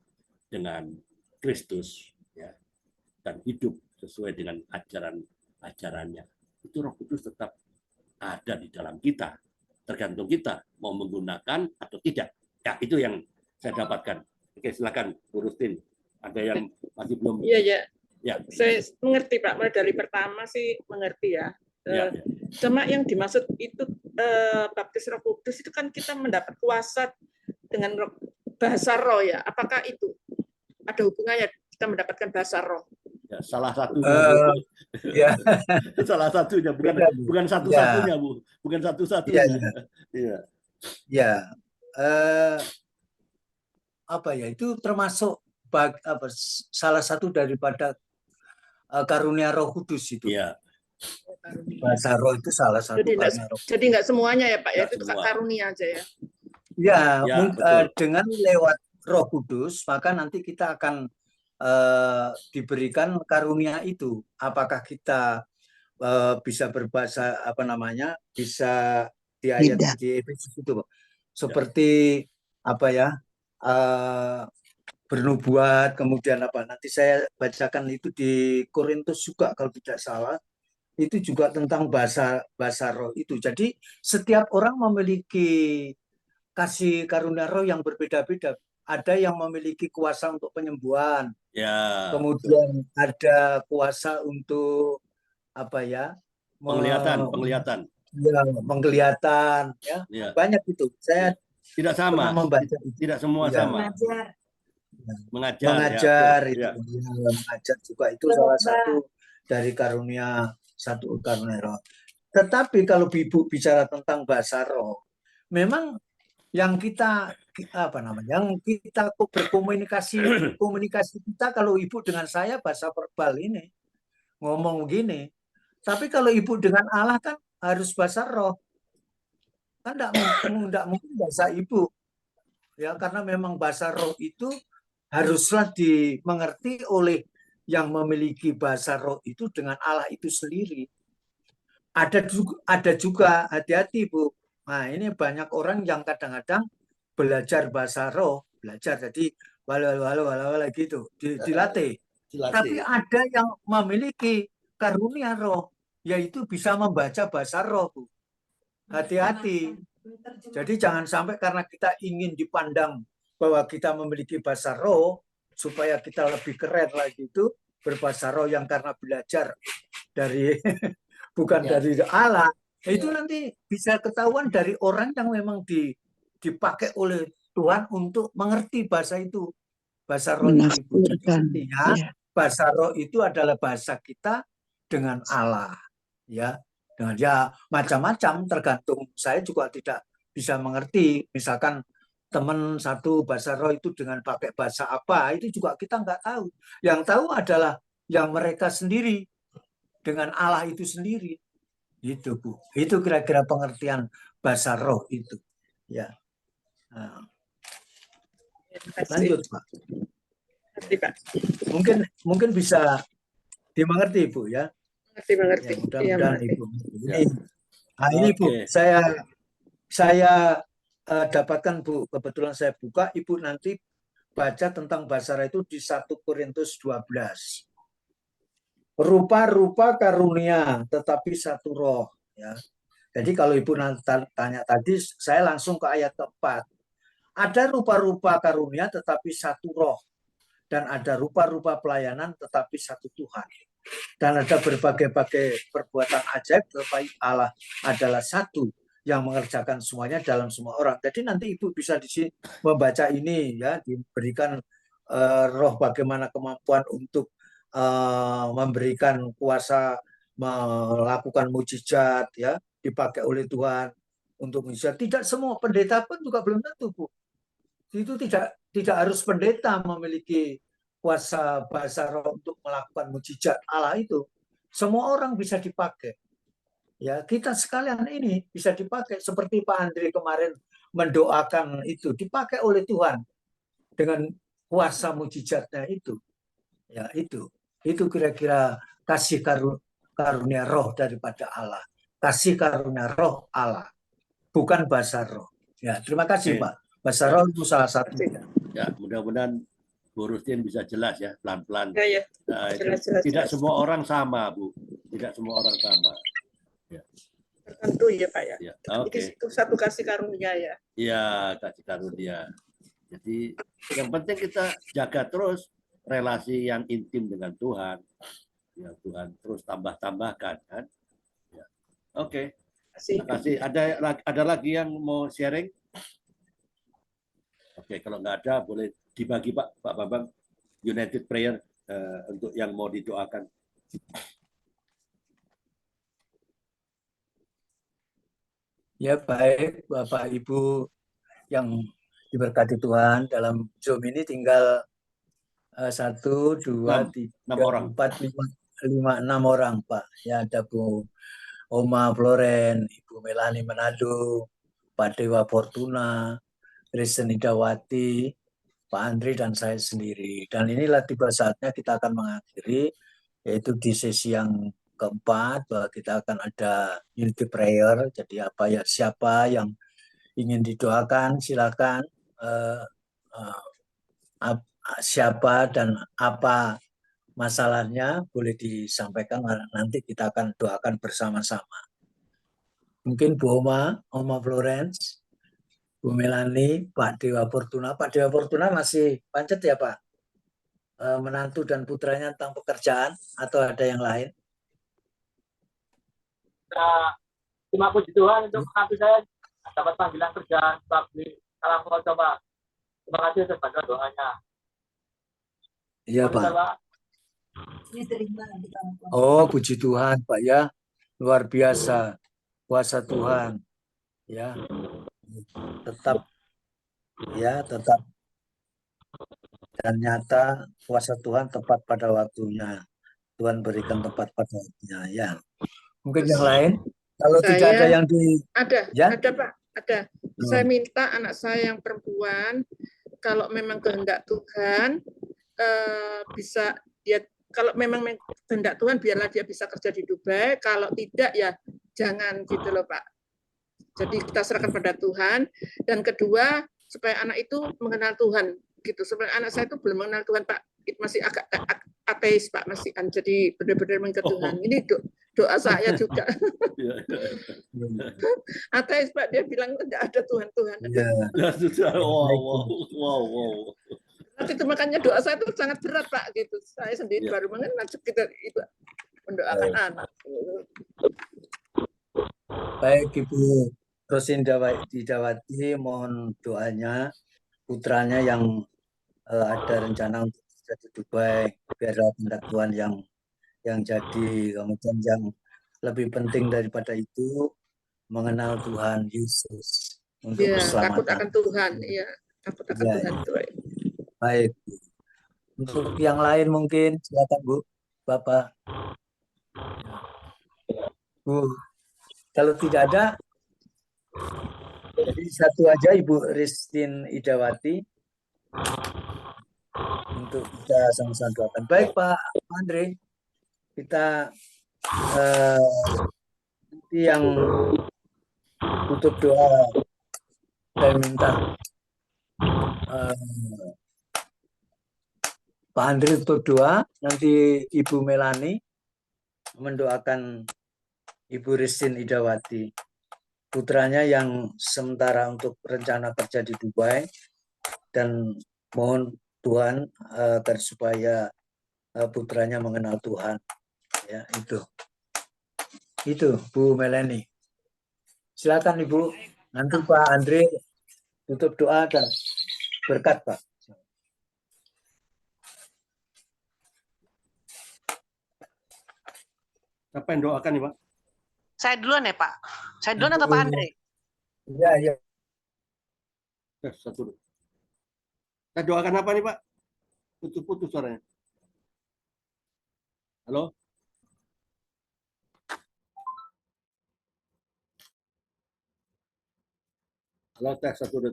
dengan Kristus, ya, dan hidup sesuai dengan ajarannya. Itu Roh Kudus tetap ada di dalam kita. Tergantung kita mau menggunakan atau tidak. Ya, itu yang saya dapatkan. Oke, silakan Bu Rustin. Ada yang masih belum? Iya. Ya. Saya mengerti, Pak. Mulai dari pertama sih mengerti ya. Ya. Cuma yang dimaksud itu baptis Roh Kudus itu kan kita mendapat kuasa dengan bahasa roh ya. Apakah itu ada hubungannya kita mendapatkan bahasa roh? Ya, salah satunya. Ya. Salah satunya, bukan satu-satunya, Bu. Bukan satu-satunya. Iya. Ya. Itu termasuk salah satu daripada karunia Roh Kudus itu. Iya. Bahasa roh itu salah satu. Jadi nggak semuanya ya, Pak, ya, itu karunia aja ya. Ya, dengan lewat Roh Kudus maka nanti kita akan diberikan karunia itu. Apakah kita bisa berbahasa bisa di ayat di Efesus itu, seperti apa ya, bernubuat, kemudian apa, nanti saya bacakan itu di Korintus juga kalau tidak salah, itu juga tentang bahasa roh itu. Jadi setiap orang memiliki kasih karunia roh yang berbeda-beda. Ada yang memiliki kuasa untuk penyembuhan, Ya, kemudian ada kuasa untuk apa ya, penglihatan. ya, penglihatan, ya, Ya. banyak itu. Saya Tidak pernah sama, membaca itu. tidak semua Ya. sama. Mengajar ya, itu, betul. ya, mengajar juga itu salah satu dari karunia, satu karunia roh. Tetapi kalau Ibu bicara tentang bahasa roh, memang yang kita apa namanya, yang kita komunikasi kita, kalau Ibu dengan saya bahasa verbal ini ngomong begini, tapi kalau Ibu dengan Allah kan harus bahasa roh, kan enggak mungkin bahasa Ibu, ya, karena memang bahasa roh itu haruslah dimengerti oleh yang memiliki bahasa roh itu dengan Allah itu sendiri. Ada juga hati-hati, Bu. Nah, ini banyak orang yang kadang-kadang belajar bahasa roh, belajar jadi walau gitu, dilatih. Tapi ada yang memiliki karunia roh, yaitu bisa membaca bahasa roh, Bu. Hati-hati. Jadi jangan sampai karena kita ingin dipandang bahwa kita memiliki bahasa roh, supaya kita lebih keren lagi itu berbahasa roh yang karena belajar dari bukan dari Allah. Itu nanti bisa ketahuan dari orang yang memang dipakai oleh Tuhan untuk mengerti bahasa itu. Bahasa roh itu. Jadi artinya bahasa roh itu adalah bahasa kita dengan Allah. Ya, dengan ya macam-macam, tergantung. Saya juga tidak bisa mengerti. Misalkan teman satu bahasa roh itu dengan pakai bahasa apa, itu juga kita nggak tahu. Yang tahu adalah yang mereka sendiri dengan Allah itu sendiri. Itu, Bu. Itu kira-kira pengertian bahasa roh itu. Ya. Nah, lanjut, Pak. Mungkin bisa dimengerti, Bu, ya. Mengerti. Ya, mudah-mudahan Ibu. Ini Bu, Oke. saya dapatkan, Bu, kebetulan saya buka, Ibu nanti baca tentang bahasa roh itu di 1 Korintus 12. Rupa-rupa karunia, tetapi satu roh. Ya. Jadi kalau Ibu tanya tadi, saya langsung ke ayat keempat. Ada rupa-rupa karunia, tetapi satu roh. Dan ada rupa-rupa pelayanan, tetapi satu Tuhan. Dan ada berbagai-bagai perbuatan ajaib, tetapi Allah adalah satu yang mengerjakan semuanya dalam semua orang. Jadi nanti Ibu bisa di sini membaca ini, ya, diberikan roh bagaimana kemampuan untuk memberikan kuasa melakukan mujizat, ya, dipakai oleh Tuhan untuk mujizat. Tidak semua pendeta pun juga belum tentu, Bu. Itu tidak harus pendeta memiliki kuasa bahasa roh untuk melakukan mujizat Allah itu. Semua orang bisa dipakai. Ya, kita sekalian ini bisa dipakai seperti Pak Andri kemarin mendoakan itu, dipakai oleh Tuhan dengan kuasa mujizatnya itu. Ya, itu kira-kira kasih karunia roh daripada Allah. Kasih karunia roh Allah, bukan bahasa roh. Ya, terima kasih, Pak. Bahasa roh itu salah satu. Ya, mudah-mudahan Bu Rustin bisa jelas ya, pelan-pelan. Ya. Nah, Jelas. tidak semua orang sama, Bu. Tidak semua orang sama. Ya. Tertentu ya, Pak, ya. Ya, Jadi itu satu kasih karunia, ya. Iya, kasih karunia. Jadi yang penting kita jaga terus relasi yang intim dengan Tuhan. Ya, Tuhan terus tambahkan kan. Ya. Oke. Terima kasih. Ada lagi yang mau sharing? Oke, kalau nggak ada boleh dibagi Pak Bambang, United Prayer untuk yang mau didoakan. Ya, baik Bapak Ibu yang diberkati Tuhan, dalam Zoom ini tinggal 1, 2, 3, 4, 5, 6 orang, Pak. Ya, ada Bu Oma Floren, Ibu Melani Manado, Pak Dewa Fortuna, Kristen Idawati, Pak Andri, dan saya sendiri. Dan inilah tiba saatnya kita akan mengakhiri, yaitu di sesi yang keempat, bahwa kita akan ada unity prayer. Jadi siapa yang ingin didoakan, silakan eh, eh, siapa dan apa masalahnya boleh disampaikan, nanti kita akan doakan bersama-sama. Mungkin Bu Oma Florence, Bu Melani, Pak Dewa Fortuna. Pak Dewa Fortuna masih pancet ya Pak? Menantu dan putranya tentang pekerjaan atau ada yang lain? Nah, terima puji Tuhan untuk nanti saya dapat panggilan kerjaan di Kalangkota coba. Terima kasih atas bantuan doanya. Iya Pak. Pak. Oh puji Tuhan Pak ya, luar biasa kuasa Tuhan ya, tetap dan nyata kuasa Tuhan tepat pada waktunya. Tuhan berikan tepat pada waktunya ya. Mungkin yang lain, kalau tidak ada yang ada Pak, ada. Saya minta anak saya yang perempuan, kalau memang kehendak Tuhan, bisa dia, kalau memang kehendak Tuhan biarlah dia bisa kerja di Dubai, kalau tidak ya jangan gitu loh Pak. Jadi kita serahkan pada Tuhan. Dan kedua, supaya anak itu mengenal Tuhan gitu. Supaya anak saya itu belum mengenal Tuhan Pak, masih agak ateis Pak, masih jadi benar-benar mengenal Tuhan. Ini doa saya juga. Ateis Pak, dia bilang tidak ada Tuhan. Wow. Itu makanya doa saya itu sangat berat Pak gitu. Saya sendiri baru mengenal kita itu mendoakan anak. Baik Ibu Rosindawati, mohon doanya putranya yang ada rencana untuk di Dubai, biarlah kehendak Tuhan yang jadi. Kemudian yang lebih penting daripada itu, mengenal Tuhan Yesus untuk keselamatan. Takut akan Tuhan, ya. Takut akan Tuhan. Baik. Untuk yang lain mungkin silakan Bu, Bapak. Bu, kalau tidak ada, jadi satu aja Ibu Ristin Idawati untuk kita sama-sama doakan. Baik Pak Andre, kita nanti yang tutup doa saya minta Pak Andre tutup doa, nanti Ibu Melani mendoakan Ibu Ristin Idawati, putranya yang sementara untuk rencana kerja di Dubai, dan mohon Tuhan agar supaya putranya mengenal Tuhan. Ya, itu Bu Melani. Silakan Ibu. Nanti Pak Andre tutup doa dan berkat Pak. Siapa yang doakan nih Pak? Saya duluan ya Pak. Saya duluan atau Pak Andre? Iya. Satu. Saya doakan apa nih Pak? Putus-putus suaranya. Halo? Halo, tes satu.